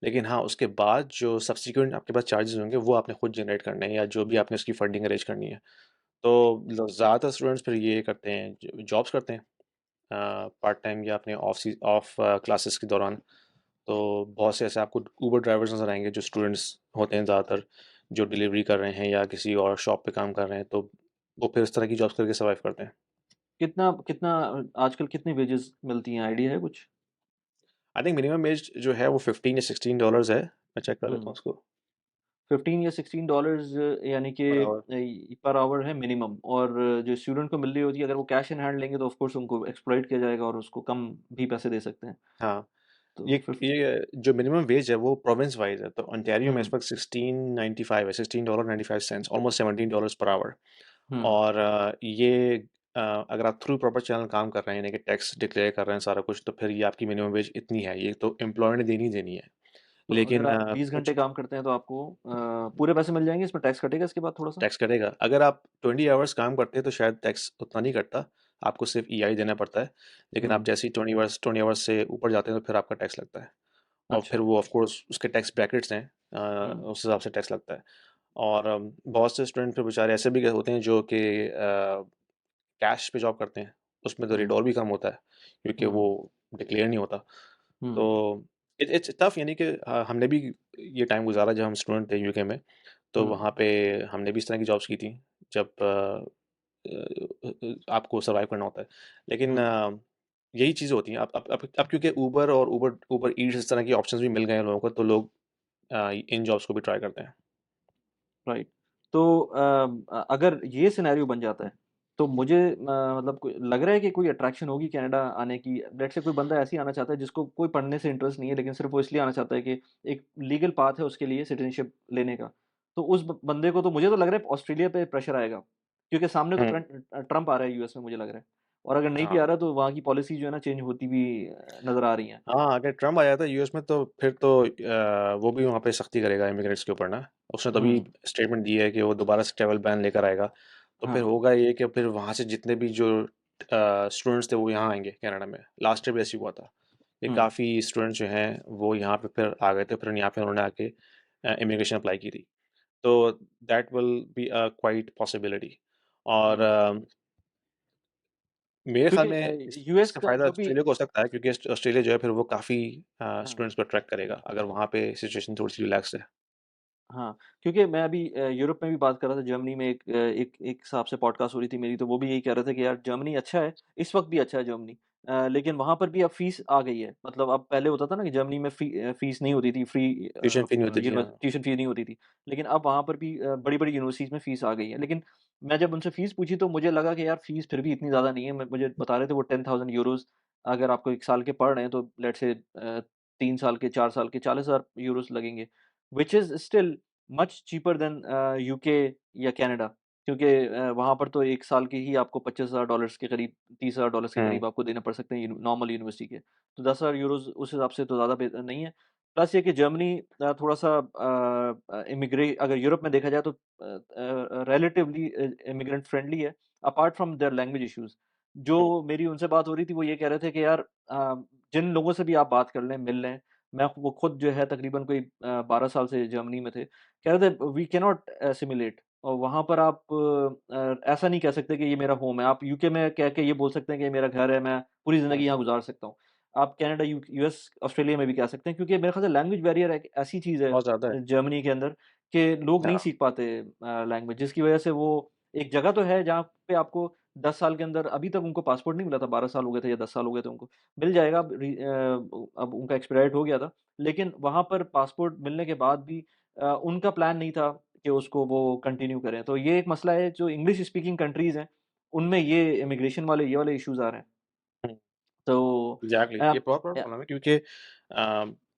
लेकिन हाँ, उसके बाद जो सब्सीक्वेंट आपके पास चार्जेज़ होंगे, वो आपने खुद जनरेट करने हैं या जो भी आपने उसकी फंडिंग अरेंज करनी है। तो ज़्यादातर स्टूडेंट्स फिर ये करते हैं, जॉब्स करते हैं पार्ट टाइम या अपने ऑफ क्लासेस के दौरान। तो बहुत से ऐसे आपको ऊबर ड्राइवर्स नज़र आएंगे जो स्टूडेंट्स होते हैं ज़्यादातर, जो डिलीवरी कर रहे हैं या किसी और शॉप पे काम कर रहे हैं, तो वो फिर इस तरह की जॉब्स करके सर्वाइव करते हैं। कितना कितना आजकल कितनी वेजेस मिलती हैं, आइडिया है कुछ? आई थिंक मिनिमम एज जो है वो 15 या $16 है। मैं चेक कर लेता हुँ। हूँ उसको। 15 या $16 यानी कि पर आवर। पर आवर है मिनिमम, और जो स्टूडेंट को मिल रही होती है, अगर वो कैश इन हैंड लेंगे तो ऑफ कोर्स उनको एक्सप्लॉइट किया जाएगा और उसको कम भी पैसे दे सकते हैं। हाँ, तो ये फिर ये जो मिनिमम वेज है वो प्रोविंस वाइज़ है। तो ओंटारियो में इस हुँ, वक़्त 16.95 है, $16.95 ऑलमोस्ट $17 पर आवर। हुँ, और ये अगर आप थ्रू प्रॉपर चैनल काम कर रहे हैं, यानी कि टैक्स डिक्लेयर कर रहे हैं सारा कुछ, तो फिर ये आपकी मिनिमम वेज इतनी है। ये तो एम्प्लॉयर ने देनी ही देनी है। तो अगर लेकिन आप 20 कुछ घंटे काम करते हैं तो आपको पूरे पैसे मिल जाएँगे, इसमें टैक्स कटेगा इसके बाद थोड़ा-सा? टैक्स कटेगा। अगर आप 20 आवर्स काम करते हैं तो शायद टैक्स उतना नहीं कटता, आपको सिर्फ़ ईआई देना पड़ता है। लेकिन आप हुँ, जैसे ही 20 आवर्स से ऊपर जाते हैं तो फिर आपका टैक्स लगता है। और फिर अच्छा। वो ऑफ़ कोर्स उसके टैक्स ब्रैकेट्स हैं, हुँ, उस हिसाब से टैक्स लगता है। और बहुत से स्टूडेंट फिर बेचारे ऐसे भी होते हैं जो कि कैश पे जॉब करते हैं, उसमें तो रेट हुँ, और भी कम होता है, क्योंकि वो हुँ, डिक्लेयर नहीं होता। तो हुँ, इट्स टफ, यानी कि हमने भी ये टाइम गुज़ारा जब हम स्टूडेंट थे यूके में, तो हुँ, वहाँ पे हमने भी इस तरह की जॉब्स की थी, जब आपको सर्वाइव करना होता है। लेकिन हुँ, यही चीज़ें होती हैं। अब क्योंकि ऊबर और ऊबर ईट्स इस तरह की ऑप्शंस भी मिल गए हैं लोगों को, तो लोग इन जॉब्स को भी ट्राई करते हैं। राइट। तो अगर ये सिनेरियो बन जाता है, तो मुझे मतलब कोई लग रहा है कि कोई अट्रैक्शन होगी कनाडा आने की। लेट्स से कोई बंदा ऐसे ही आना चाहता है जिसको कोई पढ़ने से इंटरेस्ट नहीं है, लेकिन सिर्फ़ वो इसलिए आना चाहता है कि एक लीगल पाथ है उसके लिए सिटीज़नशिप लेने का। तो उस ब बंदे को तो मुझे तो लग रहा है ऑस्ट्रेलिया पे प्रेशर आएगा, क्योंकि सामने तो हुँ, ट्रम्प आ रहा है यूएस में, मुझे लग रहा है। और अगर नहीं भी आ हाँ। रहा तो वहाँ की पॉलिसी जो है ना चेंज होती भी नज़र आ रही हैं। हाँ, अगर ट्रम्प आ जाता है यूएस में तो फिर तो वो भी वहाँ पे सख्ती करेगा इमिग्रेंट्स के ऊपर ना। उसने तो अभी हुँ, स्टेटमेंट दी है कि वो दोबारा से ट्रैवल बैन लेकर आएगा। तो फिर हाँ, होगा ये कि फिर वहाँ से जितने भी जो स्टूडेंट्स थे वो यहाँ आएँगे कनाडा में। लास्ट ईयर भी ऐसे ही हुआ था कि हुँ, काफ़ी स्टूडेंट्स जो हैं वो यहाँ पे फिर आ गए थे, फिर यहाँ पे उन्होंने आके इमिग्रेशन अप्लाई की थी। तो that will be a quite possibility. और हुँ। मेरे ख़्याल क्योंकि में यूएस इसका का फ़ायदा जो भी ऑस्ट्रेलिया को हो सकता है, क्योंकि ऑस्ट्रेलिया जो है फिर वो काफ़ी हाँ। स्टूडेंट्स को अट्रैक्ट करेगा, अगर वहाँ पे सिचुएशन थोड़ी-सी रिलैक्स है। हाँ, क्योंकि मैं अभी यूरोप में भी बात कर रहा था, जर्मनी में एक एक हिसाब से पॉडकास्ट हो रही थी मेरी, तो वो भी यही कह रहे थे कि यार जर्मनी अच्छा है, इस वक़्त भी अच्छा है जर्मनी। लेकिन वहाँ पर भी अब फ़ीस आ गई है। मतलब अब पहले होता था ना कि जर्मनी में फ़ीस नहीं होती थी, फ्री ट्यूशन फ़ी नहीं होती थी, हाँ। ट्यूशन फ़ी नहीं होती थी। लेकिन अब वहाँ पर भी बड़ी-बड़ी यूनिवर्सिटीज़ में फ़ीस आ गई है। लेकिन मैं जब उनसे फ़ीस पूछी तो मुझे लगा कि यार फ़ीस फिर भी इतनी ज़्यादा नहीं है। मुझे बता रहे थे वो 10,000 यूरोज़, अगर आपको 1 साल के पढ़ रहे हैं तो लेट्स से 3 साल के, 4 साल के 40,000 यूरोज़ लगेंगे, which is still much cheaper than UK या कनाडा, क्योंकि वहाँ पर तो 1 साल के ही आपको $25,000 के करीब, $30,000 के हुँ, करीब आपको देने पड़ सकते हैं नॉर्मल यूनिवर्सिटी के। तो 10,000 यूरोज़ उस हिसाब से तो ज़्यादा नहीं है। प्लस ये कि जर्मनी थोड़ा-सा अगर यूरोप में देखा जाए तो रिलेटिवली इमिग्रेंट फ्रेंडली है, apart from their language issues. जो हुँ, मेरी उनसे बात हो रही थी वो ये कह रहे थे कि यार जिन लोगों से भी आप बात कर लें, मिल लें, मैं वो खुद जो है तकरीबन कोई 12 साल से जर्मनी में थे। कह रहे थे वी कैन नॉट असिमिलेट, और वहाँ पर आप ऐसा नहीं कह सकते कि ये मेरा होम है। आप यूके में कह के ये बोल सकते हैं कि ये मेरा घर है, मैं पूरी हुँ, ज़िंदगी यहाँ गुज़ार सकता हूँ। आप कनाडा, यूएस, ऑस्ट्रेलिया में भी कह सकते हैं, क्योंकि मेरे ख़्याल से लैंग्वेज बैरियर एक ऐसी चीज़ है बहुत ज़्यादा है। जर्मनी के अंदर कि लोग नहीं हाँ, सीख पाते लैंग्वेज, जिसकी वज़ह से वो एक जगह तो है जहाँ पे आपको 10 साल के अंदर, अभी तक उनको पासपोर्ट नहीं मिला था, 12 साल हो गए थे या 10 साल हो गए थे उनको। मिल जाएगा अब उनका एक्सपायर्ड हो गया था। लेकिन वहाँ पर पासपोर्ट मिलने के बाद भी उनका प्लान नहीं था कि उसको वो कंटिन्यू करें। तो ये एक मसला है जो इंग्लिश स्पीकिंग कंट्रीज़ हैं, उनमें ये इमिग्रेशन वाले ये वाले इश्यूज़ आ रहे हैं। हुँ, तो एग्ज़ैक्टली, अ, ये बहुत बड़ा अ, प्रॉब्लम है, क्योंकि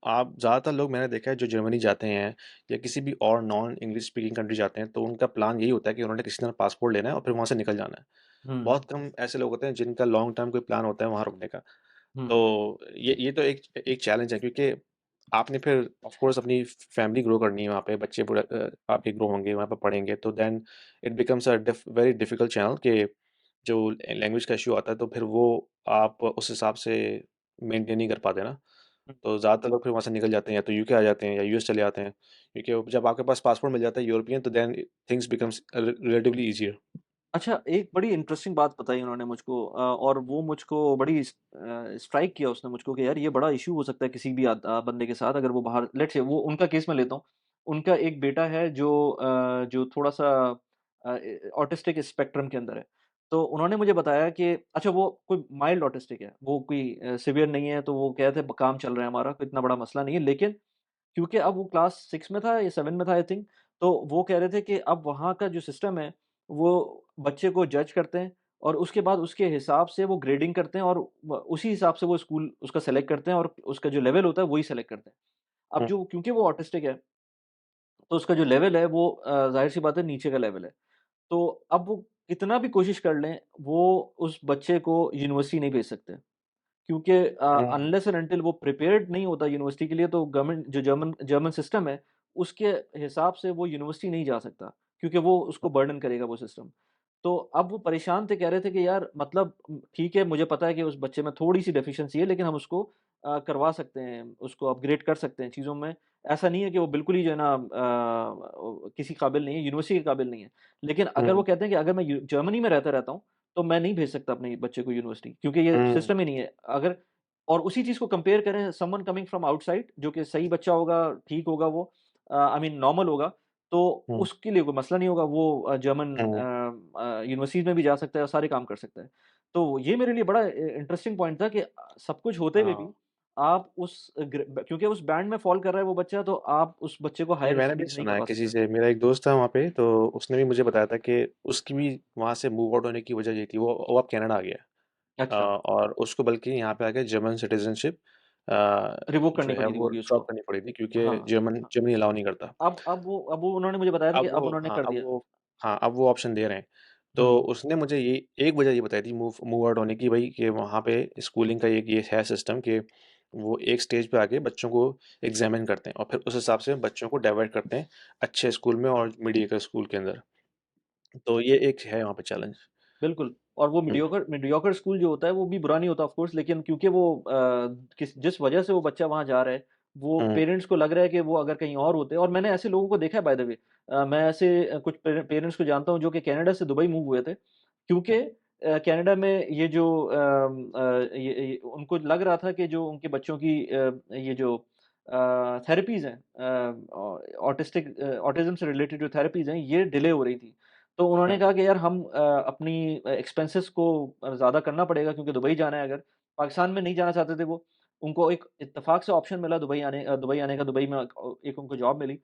आप ज़्यादातर लोग मैंने देखा है जो जर्मनी जाते हैं या किसी भी और नॉन इंग्लिश स्पीकिंग कंट्री जाते हैं, तो उनका प्लान यही होता है कि उन्होंने किसी तरह पासपोर्ट लेना है और फिर वहाँ से निकल जाना है। हुँ, बहुत कम ऐसे लोग होते हैं जिनका लॉन्ग टर्म कोई प्लान होता है वहाँ रुकने का। हुँ, तो ये तो एक एक चैलेंज है, क्योंकि आपने फिर ऑफ कोर्स अपनी फैमिली ग्रो करनी है वहाँ पे, बच्चे पूरा आपके ग्रो होंगे, वहाँ पे पढ़ेंगे, तो then it becomes a very difficult channel कि जो लैंग्वेज का इश्यू आता है, तो फिर वो आप उस हिसाब से मेंटेन नहीं कर पाते ना। हुँ। तो ज़्यादातर लोग फिर वहाँ से निकल जाते हैं, या तो यूके आ जाते हैं या यूएस चले जाते हैं, क्योंकि जब आपके पास पासपोर्ट मिल जाता है यूरोपियन, तो then things becomes relatively easier. अच्छा, एक बड़ी इंटरेस्टिंग बात बताई उन्होंने मुझको और वो मुझको बड़ी स्ट्राइक किया उसने मुझको कि यार ये बड़ा इश्यू हो सकता है किसी भी बंदे के साथ अगर वो बाहर लेट्स से वो उनका केस मैं लेता हूँ। उनका एक बेटा है जो थोड़ा-सा ऑटिस्टिक स्पेक्ट्रम के अंदर है। तो उन्होंने मुझे बताया कि अच्छा वो कोई माइल्ड ऑटिस्टिक है, वो कोई सीवियर नहीं है, तो वो कह रहे थे काम चल रहा है हमारा, कोई इतना बड़ा मसला नहीं है। लेकिन क्योंकि अब वो क्लास 6 में था या 7 में था आई थिंक, तो वो कह रहे थे कि अब वहाँ का जो सिस्टम है, वो बच्चे को जज करते हैं और उसके बाद उसके हिसाब से वो ग्रेडिंग करते हैं और उसी हिसाब से वो स्कूल उसका सेलेक्ट करते हैं और उसका जो लेवल होता है, वही सेलेक्ट करते हैं। अब हुँ, जो क्योंकि वो ऑटिस्टिक है, तो उसका जो लेवल है वो ज़ाहिर-सी बात है नीचे का लेवल है। तो अब वो कितना भी कोशिश कर लें, वो उस बच्चे को यूनिवर्सिटी नहीं भेज सकते। क्योंकि हुँ, अनलेस एंड अनटिल वो प्रिपेयर्ड नहीं होता यूनिवर्सिटी के लिए तो गवर्नमेंट जो जर्मन जर्मन सिस्टम है, उसके हिसाब से वो यूनिवर्सिटी नहीं जा सकता, क्योंकि वो उसको बर्डन करेगा वो सिस्टम। तो अब वो परेशान थे, कह रहे थे कि यार मतलब ठीक है, मुझे पता है कि उस बच्चे में थोड़ी-सी डेफ़िशिएंसी है, लेकिन हम उसको करवा सकते हैं, उसको अपग्रेड कर सकते हैं चीज़ों में। ऐसा नहीं है कि वो बिल्कुल ही जो है ना किसी काबिल नहीं है, यूनिवर्सिटी के काबिल नहीं है। लेकिन अगर वो हुँ, कहते हैं कि अगर मैं यू जर्मनी में रहता रहता हूँ, तो मैं नहीं भेज सकता अपने बच्चे को यूनिवर्सिटी क्योंकि ये हुँ, सिस्टम ही नहीं है। अगर और उसी चीज़ को कंपेयर करें समवन कमिंग फ्रॉम आउटसाइड जो कि सही बच्चा होगा, ठीक होगा वो आई मीन नॉर्मल होगा, तो हुँ, उसके लिए कोई मसला नहीं होगा। वो जर्मन हुँ, यूनिवर्सिटीज़ में भी जा सकता है और सारे काम कर सकता है। तो ये मेरे लिए बड़ा इंटरेस्टिंग पॉइंट था कि सब कुछ होते हुए हाँ। भी आप उस क्योंकि उस बैंड में फ़ॉल कर रहा है वो बच्चा तो आप उस बच्चे को ये हायर मैंने भी स्टडीज़ नहीं सुना है करवा किसी सकते। से, मेरा एक दोस्त था वहाँ पे, तो उसने भी मुझे बताया था कि उसकी भी वहाँ से मूव आउट होने की वजह ये थी, वो अब कनाडा आ गया है। अच्छा, और उसको बल्कि यहाँ पे आके जर्मन सिटीज़नशिप रिवोक जो करनी है पड़ी थी वो होगी ड्रॉप उसको। करनी पड़ी थी क्योंकि हाँ, जर्मन हाँ। जर्मनी अलाउ नहीं करता। अब वो उन्होंने मुझे बताया था कि अब अब वो उन्होंने हाँ, कर दिया। अब वो ऑप्शन दे रहे हैं। तो हुँ, उसने मुझे ये एक वजह ये बताई थी मूव मूव आउट होने की भई कि वहाँ पे स्कूलिंग का एक ये है सिस्टम कि वो एक स्टेज पे आके बच्चों को एग्ज़ामिन करते हैं और फिर उस हिसाब से बच्चों को डाइवर्ट करते हैं अच्छे स्कूल में और मीडियोक्रे स्कूल के अंदर। तो ये एक है वहाँ पे चैलेंज। बिल्कुल और वो हुँ, मीडियोकर स्कूल जो होता है वो भी बुरा नहीं होता ऑफ कोर्स लेकिन क्योंकि वो जिस वजह से वो बच्चा वहाँ जा रहा है, वो हुँ, पेरेंट्स को लग रहा है कि वो अगर कहीं और होते और मैंने ऐसे लोगों को देखा है बाय द वे मैं ऐसे कुछ पेरेंट्स को जानता हूँ जो कि कनाडा से दुबई मूव हुए थे, क्योंकि कनाडा में ये जो ये उनको लग रहा था कि जो उनके बच्चों की ये जो थेरेपीज़ हैं ऑटिज़्म से रिलेटेड जो थेरेपीज़ हैं, ये डिले हो रही थी। तो उन्होंने हुँ, कहा कि यार हम अपनी एक्सपेंसेस को ज़्यादा करना पड़ेगा क्योंकि दुबई जाना है अगर, पाकिस्तान में नहीं जाना चाहते थे वो। उनको एक इत्तेफ़ाक से ऑप्शन मिला दुबई आने का, दुबई में एक उनको जॉब मिली।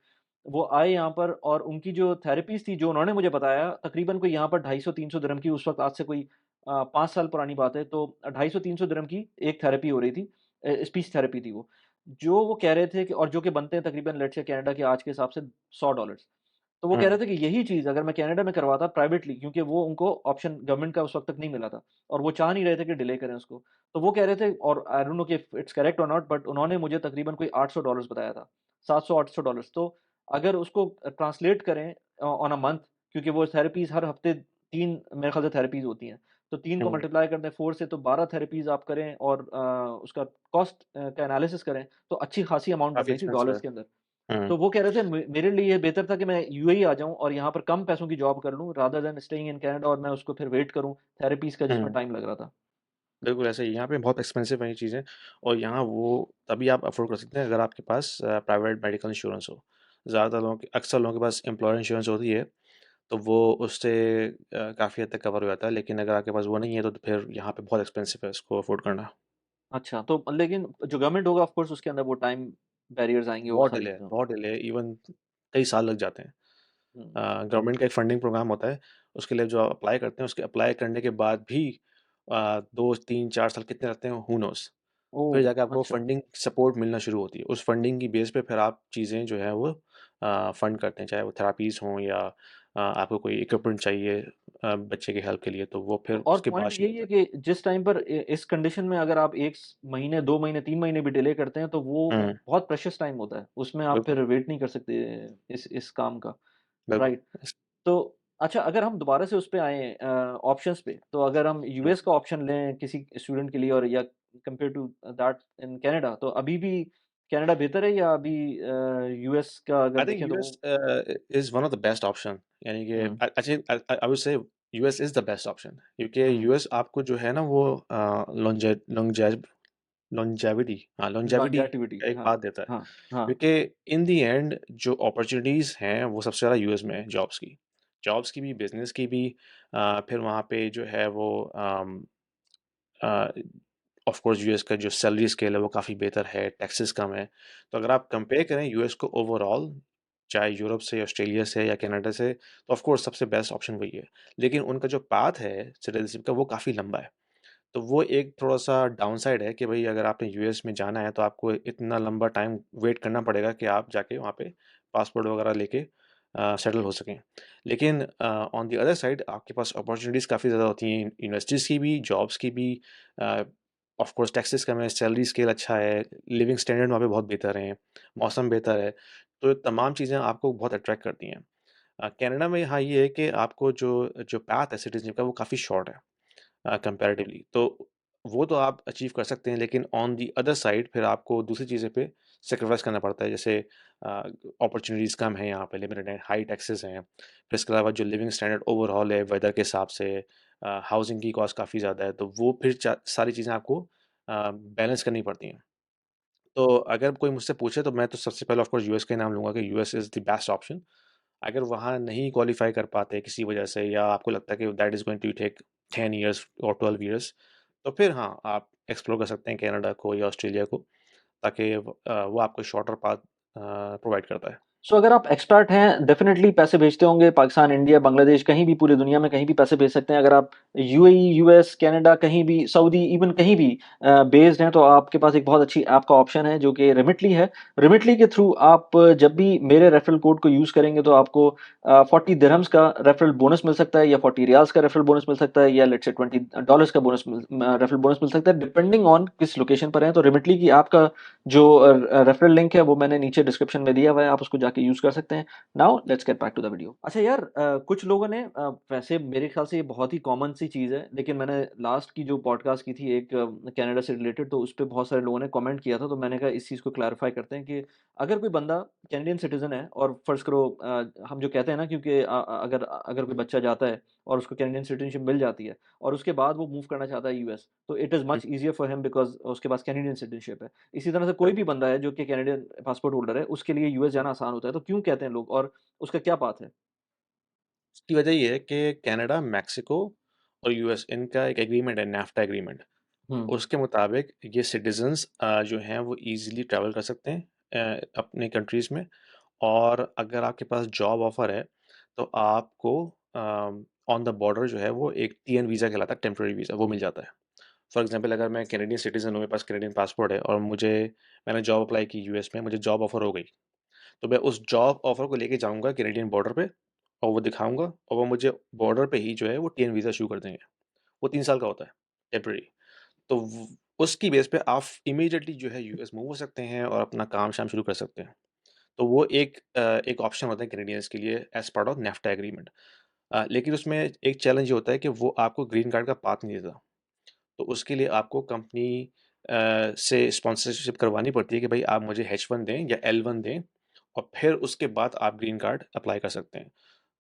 वो आए यहाँ पर और उनकी जो थेरेपीज़ थी, जो उन्होंने मुझे बताया, तकरीबन कोई यहाँ पर 250-300 दिरहम की उस वक़्त आज से कोई 5 साल पुरानी बात है, तो 250-300 दिरहम की एक थेरेपी हो रही थी। स्पीच थेरेपी थी वो। जो वो कह रहे थे कि और जो कि बनते हैं तकरीबन लेट्स से कनाडा के आज के हिसाब से $100 तो वो हुँ, कह रहे थे कि यही चीज़ अगर मैं कनाडा में करवाता प्राइवेटली क्योंकि वो उनको ऑप्शन गवर्नमेंट का उस वक़्त तक नहीं मिला था और वो चाह नहीं रहे थे कि डिले करें उसको। तो वो कह रहे थे और आई डोंट नो कि इफ इट्स करेक्ट और नॉट बट उन्होंने मुझे तकरीबन कोई $800 बताया था। 700-800 तो अगर उसको ट्रांसलेट करें ऑन अ मंथ क्योंकि वो थेरेपीज़ हर हफ्ते 3 मेरे ख़्याल से थेरेपीज़ होती हैं। तो 3 को हुँ, मल्टीप्लाई कर दें 4 से तो 12 थेरेपीज़ आप करें और उसका कॉस्ट का एनालिसिस करें तो अच्छी खासी अमाउंट बन काफ़ी रही थी एक्सपेंसिव है। डॉलर्स के अंदर। हुँ, तो वो कह रहे थे मेरे लिए ये बेहतर था कि मैं यूएई आ जाऊँ और यहाँ पर कम पैसों की जॉब कर लूँ rather than staying in Canada और मैं उसको फिर वेट करूँ थेरेपीज़ का जिसमें हुँ। टाइम लग रहा था। बिल्कुल ऐसा ही है, यहाँ पे बहुत एक्सपेंसिव हैं ये चीज़ें और यहाँ वो तभी आप अफ़ोर्ड कर सकते हैं अगर आपके पास प्राइवेट मेडिकल इंश्योरेंस हो। ज़्यादातर लोगों के अक्सर लोगों के पास एम्प्लॉयर इंश्योरेंस होती है, तो वो उससे काफ़ी हद तक कवर हो जाता है, लेकिन अगर आपके पास वो नहीं है तो फिर यहाँ पे बहुत एक्सपेंसिव है इसको अफ़ोर्ड करना। अच्छा, तो लेकिन जो गवर्नमेंट होगा ऑफ कोर्स उसके अंदर वो टाइम बैरियर्स आएँगे वो सारी चीज़ों बहुत डिले है, इवन कई साल लग जाते हैं। हुँ। गवर्नमेंट का एक फंडिंग प्रोग्राम होता है, उसके लिए जो अप्लाई करते हैं, उसके अप्लाई करने के बाद भी 2, 3, 4 साल कितने लगते हैं, हू नोज़? फिर ओह! जाके आपको अच्छा। फंडिंग सपोर्ट मिलना शुरू होती है। उस फंडिंग की बेस पे फिर आप चीज़ें जो है वो फंड करते हैं, चाहे वो थेरेपीज़ हों या आपको कोई इक्विपमेंट चाहिए बच्चे की हेल्प के लिए, तो वो तो फिर और उसके बाद पॉइंट शुरू यही होता है है। कि जिस टाइम पर इस कंडीशन में अगर आप 1 महीने, 2 महीने, 3 महीने भी डिले करते हैं तो वो हुँ, बहुत प्रेशियस टाइम होता है। उसमें आप बिल्कुल, फिर वेट नहीं कर सकते इस काम का। बिल्कुल। राइट। तो अच्छा अगर हम दोबारा से उस पे आएँ ऑप्शंस पे, तो अगर हम हुँ। यूएस का ऑप्शन लें किसी स्टूडेंट के लिए और या compare to that in Canada तो अभी भी कनाडा बेहतर है या अभी यूएस का अगर आई थिंक देखें तो यूएस वो is one of the best option यानी कि हुँ, I think I would say US is the best option, क्योंकि हुँ, यूएस आपको जो है ना वो लॉन्जेविटी, हाँ, लॉन्जेविटी लॉन्जेटिविटी का एक हाँ, पाथ देता है। हाँ, हाँ, क्योंकि इन द एंड जो अपॉर्चुनिटीज़ हैं वो सबसे ज़्यादा यूएस में है जॉब्स की भी, बिज़नेस की भी। फिर वहाँ पे जो है वो ऑफ कोर्स यूएस का जो सैलरी स्केल है वो काफ़ी बेहतर है, टैक्सेस कम है। तो अगर आप कंपेयर करें यूएस को ओवरऑल, चाहे यूरोप से, ऑस्ट्रेलिया से या कनाडा से, तो ऑफ कोर्स सबसे बेस्ट ऑप्शन वही है। लेकिन उनका जो पाथ है सिटीज़नशिप का वो काफ़ी लंबा है। तो वो एक थोड़ा-सा डाउनसाइड है कि भई अगर आपने यूएस में जाना है तो आपको इतना लंबा टाइम वेट करना पड़ेगा कि आप जाके वहाँ पे पासपोर्ट वगैरह लेके सेटल हो सकें। लेकिन ऑन द अदर साइड आपके पास अपॉर्च्युनिटीज़ काफ़ी ज़्यादा होती हैं, यूनिवर्सिटीज़ की भी, जॉब्स की भी। अ, ऑफ कोर्स टैक्सेस कम है, सैलरी स्केल अच्छा है, लिविंग स्टैंडर्ड वहाँ पे बहुत बेहतर हैं, मौसम बेहतर है। तो ये तमाम चीज़ें आपको बहुत अट्रैक्ट करती हैं। कनाडा में हाँ, ये है कि आपको जो जो पाथ है सिटीज़नशिप का वो काफ़ी शॉर्ट है। कंपैरेटिवली तो वो तो आप अचीव कर सकते हैं, लेकिन ऑन दी अदर साइड फिर आपको दूसरी चीज़ें पे सैक्रिफाइस करना पड़ता है, जैसे अपॉर्चुनिटीज़ कम हैं यहाँ पे, लिमिटेड है, हाई टैक्सेस हैं। फिर इसके अलावा जो लिविंग स्टैंडर्ड ओवरऑल है वेदर के हिसाब से, हाउसिंग की कॉस्ट काफ़ी ज़्यादा है, तो वो फिर सारी चीज़ें आपको बैलेंस करनी पड़ती हैं। तो अगर कोई मुझसे पूछे तो मैं तो सबसे पहले ऑफ कोर्स यूएस का ही नाम लूँगा कि US is the best option. अगर वहाँ नहीं क्वालीफाई कर पाते किसी वजह से, या आपको लगता है कि that is going to take 10 years और 12 इयर्स, तो फिर हाँ, आप एक्सप्लोर कर सकते हैं कनाडा को या ऑस्ट्रेलिया को, ताकि वो आपको शॉर्टर पाथ प्रोवाइड करता है। सो अगर आप एक्सपर्ट हैं डेफिनेटली पैसे भेजते होंगे पाकिस्तान, इंडिया, बांग्लादेश कहीं भी पूरी दुनिया में कहीं भी पैसे भेज सकते हैं। अगर आप यूएई, यूएस, कनाडा कहीं भी, सऊदी इवन कहीं भी बेस्ड हैं तो आपके पास एक बहुत अच्छी ऐप का ऑप्शन है जो कि रिमिटली है। रिमिटली के थ्रू आप जब भी मेरे रेफरल कोड को यूज़ करेंगे तो आपको 40 दिरहम्स का रेफरल बोनस मिल सकता है या 40 रियाल्स का रेफरल बोनस मिल सकता है या लेट्स से $20 का रेफरल बोनस मिल सकता है डिपेंडिंग ऑन किस लोकेशन पर है। तो रिमिटली की ऐप का जो रेफरल लिंक है वो मैंने नीचे डिस्क्रिप्शन में दिया हुआ है, आप उसको जाके यूज़ कर सकते हैं। Now let's get back to the video. अच्छा यार कुछ लोगों ने वैसे मेरे ख्याल से ये बहुत ही कॉमन सी चीज़ है, लेकिन मैंने लास्ट की जो पॉडकास्ट की थी एक कनाडा से रिलेटेड तो उस पे बहुत सारे लोगों ने कमेंट किया था, तो मैंने कहा इस चीज़ को क्लैरिफाई करते हैं कि अगर कोई बंदा कैनेडियन सिटीज़न है और फ़र्ज़ करो हम जो कहते हैं ना क्योंकि अगर अगर कोई बच्चा जाता है और उसको कैनेडियन सिटीज़नशिप मिल जाती है और उसके बाद वो मूव करना चाहता है यूएस, तो it is hmm, much easier for him because उसके पास कैनेडियन सिटीज़नशिप है। इसी तरह से कोई भी बंदा है जो कि कैनेडियन पासपोर्ट होल्डर है, उसके लिए यूएस जाना आसान होता है। तो क्यों कहते हैं लोग और उसका क्या पाथ है? इसकी वजह ये है कि कनाडा, मेक्सिको और यूएस इनका एक एग्रीमेंट है, नाफ्टा एग्रीमेंट। हुँ, उसके मुताबिक ये सिटीज़न्स जो हैं वो ईज़िली ट्रैवल कर सकते हैं अपनी कंट्रीज़ में। और अगर आपके पास जॉब ऑफ़र है, तो आपको ऑन द बॉर्डर जो है वो एक टीएन वीज़ा कहलाता है, टेम्परेरी वीज़ा, वो मिल जाता है। फॉर एग्ज़ाम्पल अगर मैं कैनेडियन सिटीज़न हूँ, मेरे पास कैनेडियन पासपोर्ट है और मैंने जॉब अप्लाई की यूएस में, मुझे जॉब ऑफ़र हो गई। तो मैं उस जॉब ऑफ़र को लेके जाऊँगा कैनेडियन बॉर्डर पे और वो दिखाऊँगा, और वो मुझे बॉर्डर पे ही जो है वो टीएन वीज़ा इश्यू कर देंगे। वो 3 साल का होता है, टेम्परेरी। तो व उसकी बेस पे आप इमीडिएटली जो है यूएस मूव हो सकते हैं और अपना काम-शाम शुरू कर सकते हैं। तो वो एक ऑप्शन होता है कैनेडियंस के लिए एज़ पार्ट ऑफ नैफ्टा एग्रीमेंट। लेकिन उसमें एक चैलेंज ये होता है कि वो आपको ग्रीन कार्ड का पाथ नहीं देता। तो उसके लिए आपको कंपनी से स्पॉन्सरशिप करवानी पड़ती है कि भाई आप मुझे H1 दें या L1 दें, और फिर उसके बाद आप ग्रीन कार्ड अप्लाई कर सकते हैं।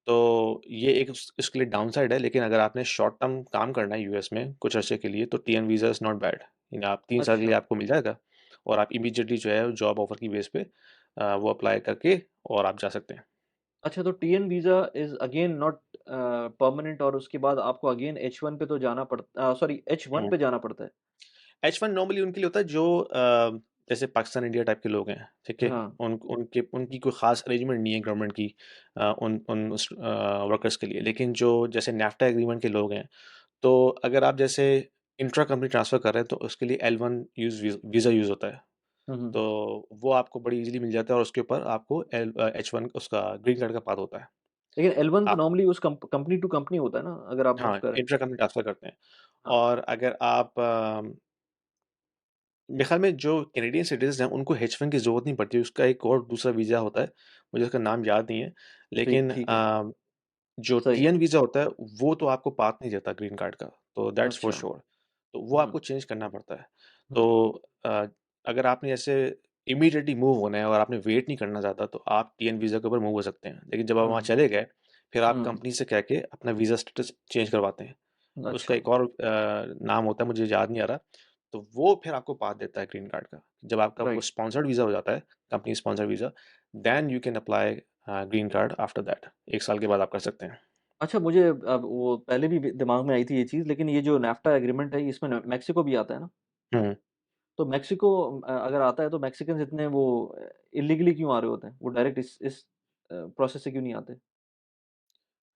तो ये एक इसके लिए डाउनसाइड है, लेकिन अगर आपने शॉर्ट टर्म काम करना है यूएस में कुछ अर्से के लिए, तो TN visa is not bad. आप 3 साल के लिए अच्छा। आपको मिल जाएगा और आप इमीडिएटली जो है जॉब ऑफ़र की बेस पे वो अप्लाई करके और आप जा सकते हैं। अच्छा तो TN visa is again not permanent और उसके बाद आपको अगेन एच-1 पे तो जाना सॉरी एच-1 हुँ। पे जाना पड़ता है? H1 नॉर्मली उनके लिए होता है जो जैसे पाकिस्तान, इंडिया टाइप के लोग हैं, ठीक है? हाँ। उनकी कोई ख़ास अरेंजमेंट नहीं है गवर्नमेंट की उस वर्कर्स के लिए। लेकिन जो जैसे नैफ्टा एग्रीमेंट के लोग हैं, तो अगर आप जैसे इंट्रा कंपनी ट्रांसफ़र कर रहे हैं, तो उसके लिए L1 वीज़ा यूज़ होता है। हुँ, हुँ। तो वो आपको बड़ी ईज़िली मिल जाता है और उसके ऊपर आपको H1 उसका ग्रीन कार्ड का पाथ होता है। लेकिन एल-1 तो आप नॉर्मली उस कंपनी टू कंपनी होता है ना, अगर आप मूव हाँ, करें? इंट्रा कंपनी ट्रांसफ़र करते हैं। हाँ, और अगर आप मेरे ख़्याल में जो कैनेडियन सिटीज़न हैं, उनको H1 की ज़रूरत नहीं पड़ती, उसका एक और दूसरा वीज़ा होता है, मुझे उसका नाम याद नहीं है। ठीक लेकिन ठीक है, जो सही है। टीएन वीज़ा होता है, वो तो आपको पाथ नहीं देता ग्रीन कार्ड का, तो दैट्स फॉर अच्छा। श्योर। तो वो हुँ, आपको चेंज करना पड़ता है। हुँ, तो अ, अगर आपने ऐसे इमीडिएटली मूव होना है और आपने वेट नहीं करना ज़्यादा, तो आप टीएन वीज़ा के ऊपर मूव हो सकते हैं। लेकिन जब आप वहाँ हुँ, चले गए, फिर आप हुँ, कंपनी से कह के अपना वीज़ा स्टेटस चेंज करवाते हैं। उसका अच्छा, एक और नाम होता है, मुझे याद नहीं आ रहा। तो वो फिर आपको पाथ देता है ग्रीन कार्ड का। जब आपका वो राइट। स्पॉन्सर्ड वीज़ा हो जाता है, company sponsored visa, then you can apply green card after that. 1 साल के बाद आप कर सकते हैं। अच्छा मुझे अब वो पहले भी दिमाग में आई थी ये चीज़, लेकिन ये जो नैफ्टा एग्रीमेंट है इसमें न मेक्सिको भी आता है ना? हुँ, तो मेक्सिको अगर आता है तो मैक्सिकन्स इतने वो इल्लीगली क्यों आ रहे होते हैं? वो डायरेक्ट इस प्रोसेस से क्यों नहीं आते?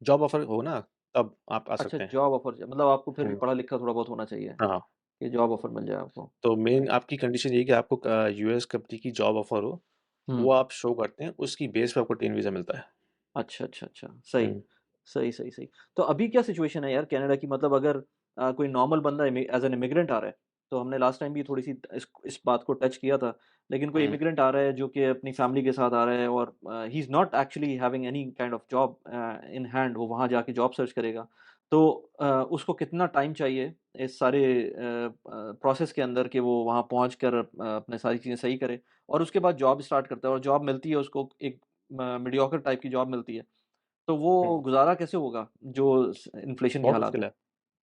जॉब ऑफ़र हो ना, तब आप आ अच्छा सकते हैं। जॉब ऑफर मतलब आपको फिर भी हुँ, पढ़ा-लिखा थोड़ा बहुत होना चाहिए, हाँ। कि जॉब ऑफर मिल जाए आपको। तो मेन राइट। आपकी कंडीशन ये है कि आपको यूएस कंपनी की जॉब ऑफ़र हो, हुँ। वो आप शो करते हैं, उसकी बेस पे आपको टीन वीज़ा मिलता है। अच्छा, अच्छा, अच्छा। सही। हुँ, सही, सही, सही। तो अभी क्या सिचुएशन है यार कनाडा की मतलब अगर कोई नॉर्मल बंदा एज़ एन इमिग्रेंट आ रहा है, तो हमने लास्ट टाइम भी थोड़ी-सी इस बात को टच किया था। लेकिन कोई हुँ, इमिग्रेंट आ रहा है जो कि अपनी फैमिली के साथ आ रहा है और he is not actually having any kind of job in hand वो वहाँ जाके जॉब सर्च करेगा। तो उसको कितना टाइम चाहिए इस सारे प्रोसेस के अंदर कि वो वहाँ पहुँच कर अपने सारी चीज़ें सही करे और उसके बाद जॉब स्टार्ट करता है और जॉब मिलती है उसको एक मीडियोकर टाइप की जॉब मिलती है। तो हुँ। वो गुज़ारा कैसे होगा जो इन्फ्लेशन के बहुत हालात मुश्किल हैं? है।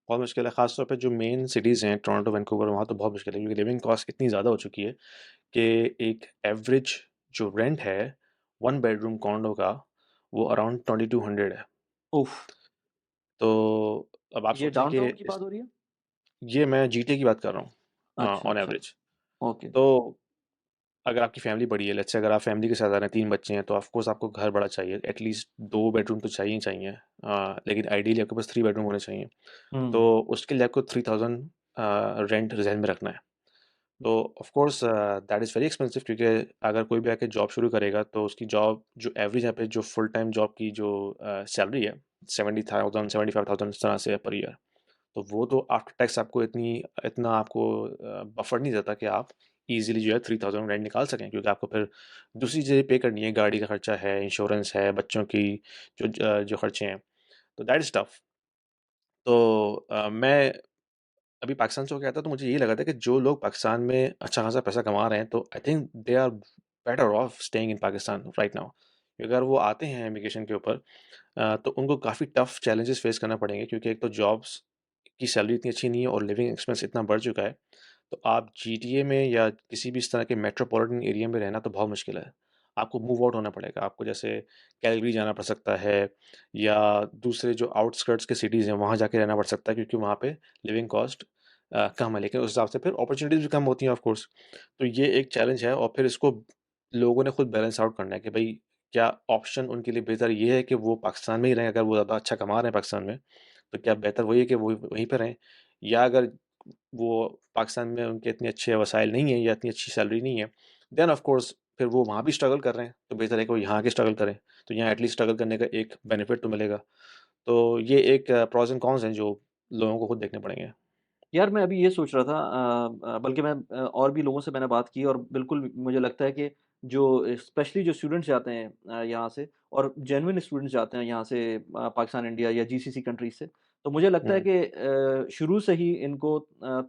बहुत मुश्किल है, ख़ास तौर पे जो मेन सिटीज़ हैं, टोरंटो, वैंकूवर, वहाँ तो बहुत मुश्किल है क्योंकि लिविंग कॉस्ट इतनी ज़्यादा हो चुकी है कि एक एवरेज जो रेंट है, 1 बेडरूम कॉन्डो का, वो अराउंड 2200 है। उफ़! तो अब आप ये सोचें कि डाउनटाउन की इस बात हो रही है? ये मैं जीटीए की बात कर रहा हूँ अच्छा, ऑन अच्छा। एवरेज। ओके। तो अगर आपकी फैमिली बड़ी है, लेट्स से अगर आप फैमिली के साथ आ रहे हैं, 3 बच्चे हैं, तो ऑफ कोर्स आपको घर बड़ा चाहिए, एटलीस्ट 2 बेडरूम तो चाहिए ही चाहिए। लेकिन आइडियली आपके पास 3 बेडरूम होने चाहिए। हुँ। तो उसके लिए आपको 3000 रेंट ज़हन में रखना है। तो of course that is very expensive क्योंकि अगर कोई भी आके जॉब शुरू करेगा तो उसकी जॉब जो एवरेज यहाँ पे जो फुल टाइम जॉब की जो सैलरी है 70,000 75,000 इस तरह से है पर ईयर। तो वो तो आफ्टर टैक्स आपको इतना आपको बफर नहीं देता कि आप इजीली जो है 3000 रेंट निकाल सकें क्योंकि आपको फिर दूसरी चीज़ें पे करनी है, गाड़ी का खर्चा है, इंश्योरेंस है, बच्चों की जो खर्चे हैं, तो दैट इज़ टफ। तो मैं अभी पाकिस्तान से होके आया था तो मुझे यही लगा था कि जो लोग पाकिस्तान में अच्छा खासा पैसा कमा रहे हैं तो I think they are better off staying in Pakistan right now. अगर वो आते हैं इमिग्रेशन के ऊपर तो उनको काफ़ी टफ चैलेंजेस फेस करना पड़ेंगे क्योंकि एक तो जॉब्स की सैलरी इतनी अच्छी नहीं है और लिविंग एक्सपेंस इतना बढ़ चुका है। तो आप जीटीए में या किसी भी इस तरह के मेट्रोपॉलिटन एरिया में रहना तो बहुत मुश्किल है। आपको मूव आउट होना पड़ेगा। आपको जैसे कैलगरी जाना पड़ सकता है या दूसरे जो आउटस्कर्ट्स के सिटीज़ हैं वहाँ जाके रहना पड़ सकता है क्योंकि वहाँ पे लिविंग कॉस्ट कम है। लेकिन उस हिसाब से फिर अपॉर्च्युनिटीज़ भी कम होती हैं ऑफ कोर्स। तो ये एक चैलेंज है और फिर इसको लोगों ने खुद बैलेंस आउट करना है कि भई क्या ऑप्शन उनके लिए बेहतर ये है कि वो पाकिस्तान में ही रहें अगर वो ज़्यादा अच्छा कमा रहे हैं पाकिस्तान में, तो क्या बेहतर वही है कि वो वहीं पे रहें? या अगर वो पाकिस्तान में उनके इतने अच्छे वसाइल नहीं हैं या इतनी अच्छी सैलरी नहीं है, देन ऑफ कोर्स फिर वो वहाँ भी स्ट्रगल कर रहे हैं, तो बेहतर है कि वो यहाँ आके स्ट्रगल करें। तो यहाँ एटलीस्ट स्ट्रगल करने का एक बेनिफिट तो मिलेगा। तो ये एक प्रोस एंड कॉन्स हैं जो लोगों को खुद देखने पड़ेंगे। यार मैं अभी ये सोच रहा था बल्कि मैं और भी लोगों से मैंने बात की और बिल्कुल मुझे लगता है कि जो स्पेशली जो स्टूडेंट्स जाते हैं यहाँ से और जेन्युइन स्टूडेंट्स जाते हैं यहाँ से पाकिस्तान, इंडिया या जीसीसी कंट्रीज़ से, तो मुझे लगता है हुँ, कि शुरू से ही इनको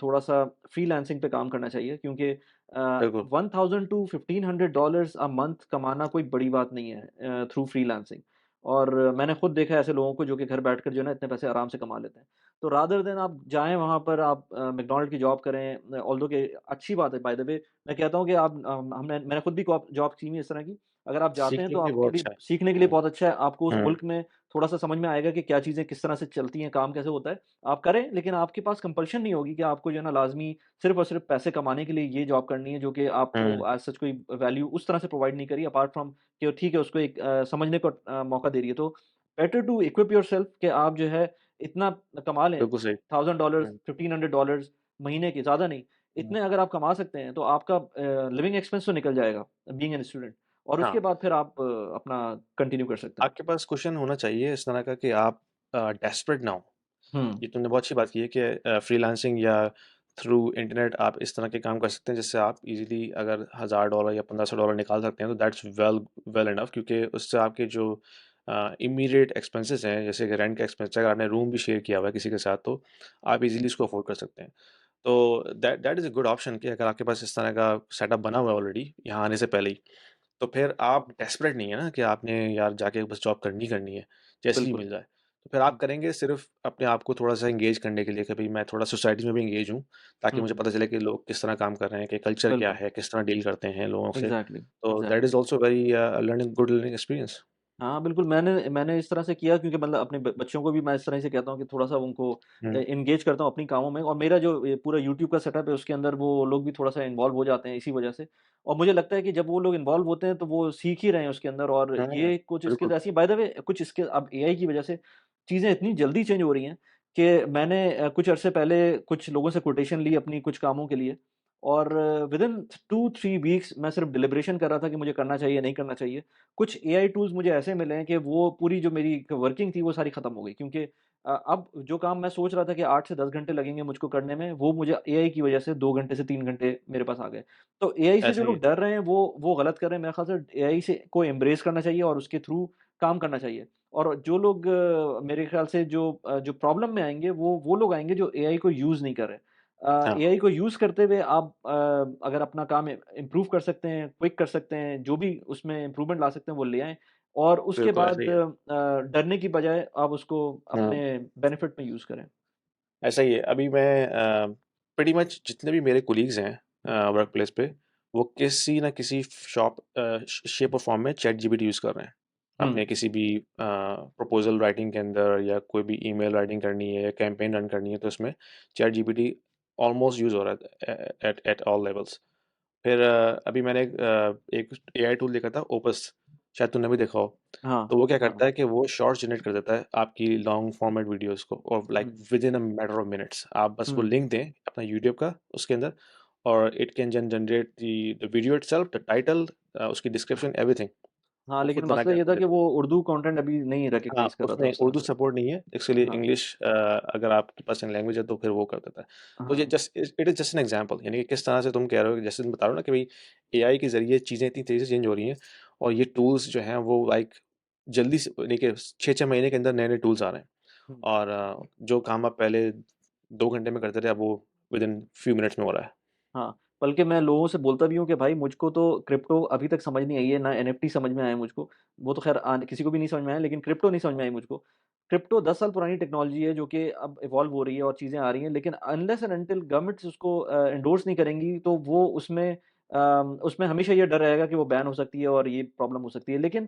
थोड़ा-सा फ्रीलांसिंग पे काम करना चाहिए क्योंकि बिल्कुल। 1000 टू $1500 अ मंथ कमाना कोई बड़ी बात नहीं है थ्रू फ्रीलांसिंग और मैंने खुद देखा है ऐसे लोगों को जो कि घर बैठकर जो है ना इतने पैसे आराम से कमा लेते हैं। तो रादर देन आप जाएँ वहाँ पर आप मैकडॉनल्ड की जॉब करें ऑल्दो कि अच्छी बात है बाय द वे मैं कहता हूँ कि आप मैंने खुद भी कॉप जॉब की हुई है इस तरह की। अगर आप जाते हैं सीखने तो के लिए आपके बहुत लिए अच्छा है। सीखने के लिए हुँ, बहुत अच्छा है। आपको उस हुँ, मुल्क में थोड़ा-सा समझ में आएगा कि क्या चीज़ें किस तरह से चलती हैं, काम कैसे होता है। आप करें लेकिन आपके पास कंपल्शन नहीं होगी कि आपको जो है ना लाज़मी सिर्फ़ और सिर्फ़ पैसे कमाने के लिए ये जॉब करनी है जो कि आपको हुँ, एज़ सच कोई वैल्यू उस तरह से प्रोवाइड नहीं करी अपार्ट फ्रॉम कि ठीक है उसको एक समझने का मौका दे रही है। तो बेटर टू इक्विप योरसेल्फ कि आप जो है इतना कमा लें बिल्कुल सही। $1000 हुँ, $1500 महीने के, ज़्यादा नहीं। हुँ, इतने अगर आप कमा सकते हैं तो आपका लिविंग एक्सपेंस तो निकल जाएगा बीइंग एन स्टूडेंट और हाँ। उसके बाद फिर आप अपना कंटिन्यू कर सकते हैं। आपके पास क्वेश्चन होना चाहिए इस तरह का कि आप डेस्परेट ना हो। हुँ, ये तुमने बहुत अच्छी बात की है कि फ्रीलांसिंग या थ्रू इंटरनेट आप इस तरह के काम कर सकते हैं जिससे आप इजीली अगर $1000 या $1500 निकाल सकते हैं तो दैट्स वेल वेल इनफ क्योंकि उससे आपके जो इमीडिएट एक्सपेंसेस हैं जैसे कि रेंट का एक्सपेंस अगर आपने रूम भी शेयर किया हुआ है किसी के साथ तो आप इजीली इसको अफोर्ड कर सकते हैं। तो that that is a good option कि अगर आपके पास इस तरह का सेटअप बना हुआ है ऑलरेडी यहाँ आने से पहले ही तो फिर आप डेस्परेट नहीं है ना कि आपने यार जाके बस जॉब करनी करनी है। जैसे ही बिल्कुल। मिल जाए। तो फिर आप हुँ, करेंगे सिर्फ़ अपने आप को थोड़ा-सा एंगेज करने के लिए कि भई मैं थोड़ा सोसाइटी में भी एंगेज हूँ, ताकि हुँ, मुझे हुँ। पता चले कि लोग किस तरह काम कर रहे हैं, कि कल्चर क्या बिल्कुल। है, किस तरह डील करते हैं लोगों से। एग्ज़ैक्टली, तो that exactly. Is also very learning good learning experience. हाँ, बिल्कुल, मैंने मैंने इस तरह से किया क्योंकि मतलब अपने ब बच्चों को भी मैं इस तरह से कहता हूँ कि थोड़ा-सा उनको हुँ, एंगेज करता हूँ अपनी कामों में और मेरा जो ये पूरा यूट्यूब का सेटअप है, उसके अंदर वो लोग भी थोड़ा-सा इन्वॉल्व हो जाते हैं इसी वजह से। और मुझे लगता है कि जब वो लोग इन्वॉल्व होते हैं, तो वो सीख ही रहे हैं उसके अंदर और हाँ, ये कुछ बिल्कुल। स्किल्स ऐसी बाय द वे कुछ स्किल अब एआई की वजह से चीज़ें इतनी जल्दी चेंज हो रही हैं कि मैंने कुछ अरसे पहले कुछ लोगों से कोटेशन ली अपनी कुछ कामों के लिए और विदिन 2-3 वीक्स मैं सिर्फ़ डिलिब्रेशन कर रहा था कि मुझे करना चाहिए, नहीं करना चाहिए। कुछ एआई टूल्स मुझे ऐसे मिले हैं कि वो पूरी जो मेरी वर्किंग थी वो सारी खत्म हो गई क्योंकि अब जो काम मैं सोच रहा था कि 8 से 10 घंटे लगेंगे मुझको करने में, वो मुझे एआई की वजह से 2 घंटे से 3 घंटे मेरे पास आ गए। तो एआई से जो ऐसा ही है। लोग डर रहे हैं वो गलत कर रहे हैं। मेरे ख़्याल से एआई से को एम्ब्रेस करना चाहिए और उसके थ्रू काम करना चाहिए। और जो लोग मेरे ख़्याल से जो प्रॉब्लम में आएँगे वो लोग आएँगे जो एआई को यूज़ नहीं कर रहे। हाँ, एआई को यूज़ करते हुए आप अगर अपना काम इम्प्रूव कर सकते हैं, क्विक कर सकते हैं, जो भी उसमें इम्प्रूवमेंट ला सकते हैं वो ले आएँ और उसके बिल्कुल ऐसा बाद ही है। डरने की बजाय आप उसको हाँ, अपने बेनिफिट में यूज़ करें। ऐसा ही है। अभी मैं प्रीटी मच जितने भी मेरे कोलीग्स हैं वर्क प्लेस पे, वो किसी न किसी शेप और फॉर्म में चैट जीपीटी यूज़ कर रहे हैं। हुँ, अपने किसी भी प्रपोज़ल राइटिंग के अंदर या कोई भी ईमेल राइटिंग करनी है या कैंपेन रन करनी है, तो उसमें चैट जीपीटी ऑलमोस्ट यूज़ हो रहा है एट एट ऑल लेवल्स। फिर अभी मैंने एक एआई टूल देखा था ओपस, शायद तूने भी देखा हो। हाँ, तो वो क्या हाँ, करता है कि वो शॉर्ट्स जनरेट कर देता है आपकी लॉन्ग फॉर्मेट वीडियोज़ को और like hmm, within a matter of minutes. आप बस वो हुँ, लिंक दें अपना यूट्यूब का उसके अंदर और it can generate the video itself, the title, उसकी डिस्क्रिप्शन, एवरीथिंग। हाँ, वो लेकिन खुद बना मसला के ये आपको था कि देता है। वो उर्दू कंटेंट अभी नहीं हाँ, रिकॉग्नाइज़ कर रहा था उसमें उस तरह उर्दू से। सपोर्ट नहीं है, इसके लिए हाँ, इंग्लिश अगर आपके पास लैंग्वेज है तो फिर वो कर देता है। तो ये हाँ, just it is just an example, यानी कि किस तरह से तुम कह रहे हो कि जैसे तुम बता रहे हो ना कि भई एआई के ज़रिए चीज़ें इतनी तेज़ी से चेंज हो रही हैं और ये टूल्स जो हैं वो लाइक जल्दी से देखिए 6-6 महीने के अंदर नए-नए टूल्स आ रहे हैं हुँ। और जो काम आप पहले 2 घंटे में करते थे अब वो विदिन फ्यू मिनट्स में हो रहा है। हाँ, बल्कि मैं लोगों से बोलता भी हूँ कि भाई मुझको तो क्रिप्टो अभी तक समझ नहीं आई है, ना एनएफटी समझ में आया है मुझको। वो तो ख़ैर किसी को भी नहीं समझ में आया, लेकिन क्रिप्टो नहीं समझ में आई मुझको। क्रिप्टो 10 साल पुरानी टेक्नोलॉजी है जो कि अब इवॉल्व हो रही है और चीज़ें आ रही हैं, लेकिन अनलेस एंड अंटिल गवर्नमेंट्स उसको एंडोर्स नहीं करेंगी, तो वो उसमें हमेशा ये डर रहेगा कि वो बैन हो सकती है और ये प्रॉब्लम हो सकती है। लेकिन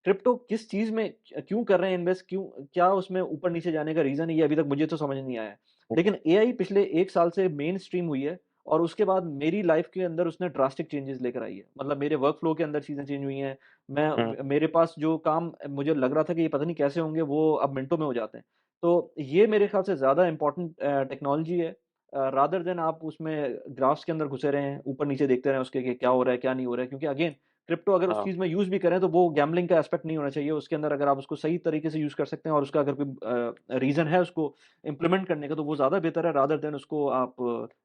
क्रिप्टो किस चीज़ में क्यों कर रहे हैं इन्वेस्ट, क्यों क्या उसमें ऊपर-नीचे जाने का रीज़न है, ये अभी तक मुझे तो समझ नहीं आया है। लेकिन एआई पिछले 1 साल से मेनस्ट्रीम हुई है और उसके बाद मेरी लाइफ़ के अंदर उसने ड्रास्टिक चेंजेज़ लेकर आई है। मतलब मेरे वर्क फ्लो के अंदर चीज़ें चेंज हुई हैं। हुँ, मेरे पास जो काम मुझे लग रहा था कि ये पता नहीं कैसे होंगे, वो अब मिनटों में हो जाते हैं। तो ये मेरे ख़्याल से ज़्यादा इम्पोर्टेंट टेक्नोलॉजी है रादर देन आप उसमें ग्राफ्स के अंदर घुसे रहें, ऊपर-नीचे देखते रहें उसके कि क्या हो रहा है, क्या नहीं हो रहा है। क्योंकि अगेन क्रिप्टो अगर उस हाँ। चीज़ में यूज़ भी करें, तो वो गैम्बलिंग का एस्पेक्ट नहीं होना चाहिए। उसके अंदर अगर आप उसको सही तरीके से यूज़ कर सकते हैं और उसका अगर कोई रीज़न है उसको इम्प्लीमेंट करने का, तो वो ज़्यादा बेहतर है रादर देन उसको आप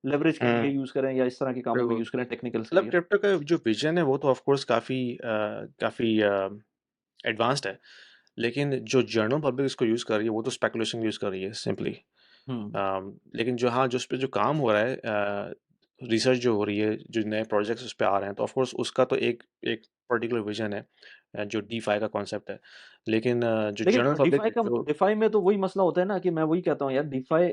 लेवरेज के हुँ, लिए यूज़ करें या इस तरह के कामों में बिल्कुल। यूज़ करें टेक्निकल्स के मतलब लिए। क्रिप्टो का जो विज़न है वो तो ऑफ़ कोर्स काफ़ी एडवांस्ड है। लेकिन जो जनरल पब्लिक इसको यूज़ कर रही है, वो तो स्पेकुलेशन यूज़ कर रही है सिंपली। हुँ। लेकिन जो हाँ, जो उस पे जो काम हो रहा है रिसर्च जो हो रही है, जो नए प्रोजेक्ट्स उस पे आ रहे हैं, तो ऑफ़ कोर्स उसका तो एक एक पर्टिकुलर विज़न है जो डीफ़ाई का कॉन्सेप्ट है। लेकिन जो लेकिन जनरल पब्लिक जो डिफाई में तो वही मसला होता है ना कि मैं वही कहता हूँ यार डिफाई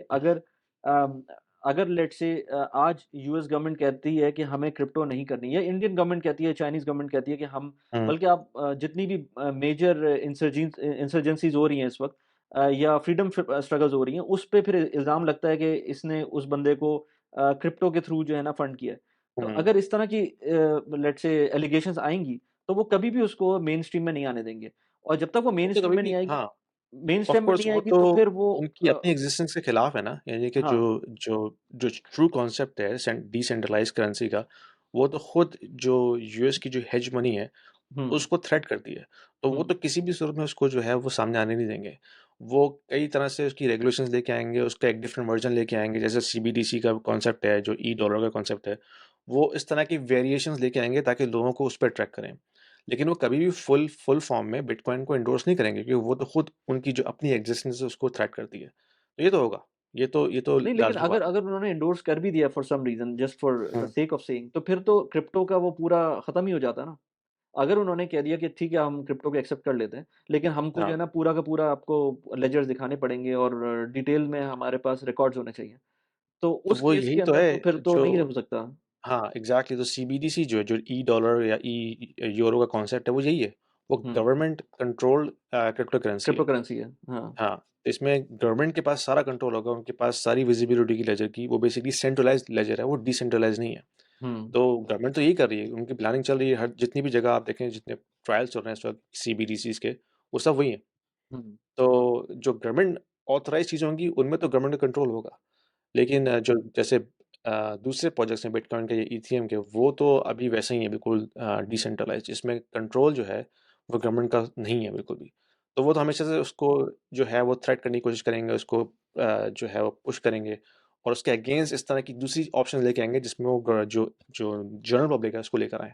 अम, अगर लेट्स से आज यूएस गवर्नमेंट कहती है कि हमें क्रिप्टो नहीं करनी है, इंडियन गवर्नमेंट कहती है, चाइनीज़ गवर्नमेंट कहती है कि हम हुँ, बल्कि आप जितनी भी मेजर इंसर्जेंसीज़ हो रही हैं इस वक़्त या फ्रीडम स्ट्रगल्स हो रही हैं, उस पे फिर इल्ज़ाम लगता है कि इसने उस बंदे को क्रिप्टो के थ्रू जो है ना फंड किया है। तो हुँ। अगर इस तरह की लेट्स से एलिगेशंस आएँगी, तो वो कभी भी उसको मेनस्ट्रीम में नहीं आने देंगे। और जब तक वो वो तो मेनस्ट्रीम कभी में नहीं भी आएगी हाँ, ऑफ़ मेनस्ट्रीम में कोर्स नहीं वो आएगी तो तो फिर वो उनकी अपनी एक्जिस्टेंस के खिलाफ है ना, यानी कि जो हाँ, जो जो ट्रू कॉन्सेप्ट है डिसेंट्रलाइज़्ड करेंसी का, वो तो खुद जो यूएस की जो हेज मनी है हुँ, उसको थ्रेट करती है। तो वो हुँ, तो किसी भी सूरत में उसको जो है वो सामने आने नहीं देंगे। वो कई तरह से उसकी रेगुलेशंस लेके आएँगे, उसका एक डिफरेंट वर्ज़न लेके आएँगे, जैसे सीबीडीसी का कॉन्सेप्ट है, जो ई-डॉलर का कॉन्सेप्ट है। वो इस तरह की वेरिएशंस लेके आएँगे ताकि लोगों को उस पे ट्रैक करें। लेकिन वो कभी भी फुल फुल फॉर्म में बिटकॉइन को एंडोर्स नहीं करेंगे क्योंकि वो तो खुद उनकी जो अपनी एक्जिस्टेंस है उसको थ्रेट करती है। तो ये तो होगा। ये तो नहीं लेकिन लाज़मी अगर बात है। अगर उन्होंने एंडोर्स कर भी दिया for some reason just for the hmm, sake of saying तो फिर तो क्रिप्टो का वो पूरा खत्म ही हो जाता है ना। अगर उन्होंने कह दिया कि ठीक है हम क्रिप्टो को एक्सेप्ट कर लेते हैं, लेकिन हमको जो हाँ, है ना पूरा का पूरा आपको लेजर्स दिखाने पड़ेंगे और डिटेल में हमारे पास रिकॉर्ड्स होने चाहिए। तो तो उस वो केस यही के तो अंदर है तो फिर तो जो नहीं हो सकता। हाँ, एग्ज़ैक्टली, तो सीबीडीसी जो है, जो ई-डॉलर या ई यूरो का कॉन्सेप्ट है, वो यही है। वो हुँ, government controlled crypto currency crypto है। करेंसी है। हाँ। हाँ, तो इसमें गवर्नमेंट के पास सारा कंट्रोल होगा, उनके पास सारी विज़िबिलिटी की लेजर की, वो बेसिकली सेंट्रलाइज़्ड लेजर है, वो डिसेंट्रलाइज़्ड नहीं है। हुँ, तो गवर्नमेंट तो यही कर रही है, उनकी प्लानिंग चल रही है, हर जितनी भी जगह आप देखें, जितने ट्रायल्स चल रहे हैं इस वक़्त सीबीडीसीज़ के, वो सब वही हैं। हुँ, तो जो गवर्नमेंट ऑथराइज़्ड चीज़ें होंगी, उनमें तो गवर्नमेंट का कंट्रोल होगा। लेकिन जो जैसे दूसरे प्रोजेक्ट्स हैं बिटकॉइन के या इथेरियम के, वो तो अभी वैसे ही हैं, बिल्कुल डिसेंट्रलाइज़्ड। इसमें कंट्रोल जो है, वो गवर्नमेंट का नहीं है बिल्कुल भी। तो वो तो हमेशा से उसको जो है वो थ्रेट करने की कोशिश करेंगे, उसको जो है वो पुश करेंगे और उसके अगेंस्ट इस तरह की दूसरी ऑप्शन लेके आएँगे जिसमें वो जो जो जनरल पब्लिक है उसको लेकर आएँ।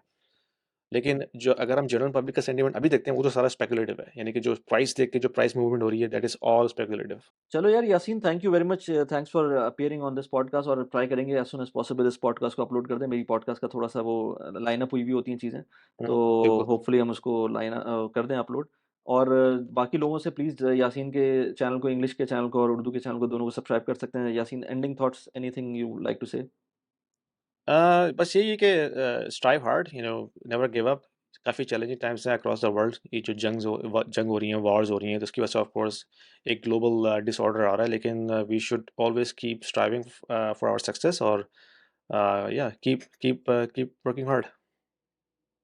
लेकिन जो अगर हम जनरल पब्लिक का सेंटिमेंट अभी देखते हैं, वो तो सारा स्पेकुलेटिव है। यानी कि जो प्राइस देख के जो प्राइस मूवमेंट हो रही है, दैट इज़ ऑल स्पेकुलेटिव। चलो यार Yasin, thank you very much, thanks for appearing on this podcast, और ट्राई करेंगे एज़ सून एज़ पॉसिबल इस पॉडकास्ट को अपलोड कर दें। मेरी पॉडकास्ट का थोड़ा-सा वो लाइन अप हुई भी होती हैं चीज़ें, हुँ, तो बिल्कुल। होपफुली हम उसको कर दें अपलोड। और बाकी लोगों से प्लीज़ यासीन के चैनल को, इंग्लिश के चैनल को और उर्दू के चैनल को, दोनों को सब्सक्राइब कर सकते हैं। Yasin, ending thoughts, anything you like to say? बस यही है कि strive hard, never give up. काफ़ी चैलेंजिंग टाइम्स हैं अक्रॉस द वर्ल्ड। ये जो जंग हो रही हैं, वॉर्स हो रही हैं, तो उसकी वजह से ऑफ कोर्स एक ग्लोबल डिसऑर्डर आ रहा है, लेकिन we should always keep striving for our success और या keep keep keep working hard.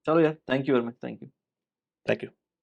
चलो यार, thank you very much, thank you. Thank you.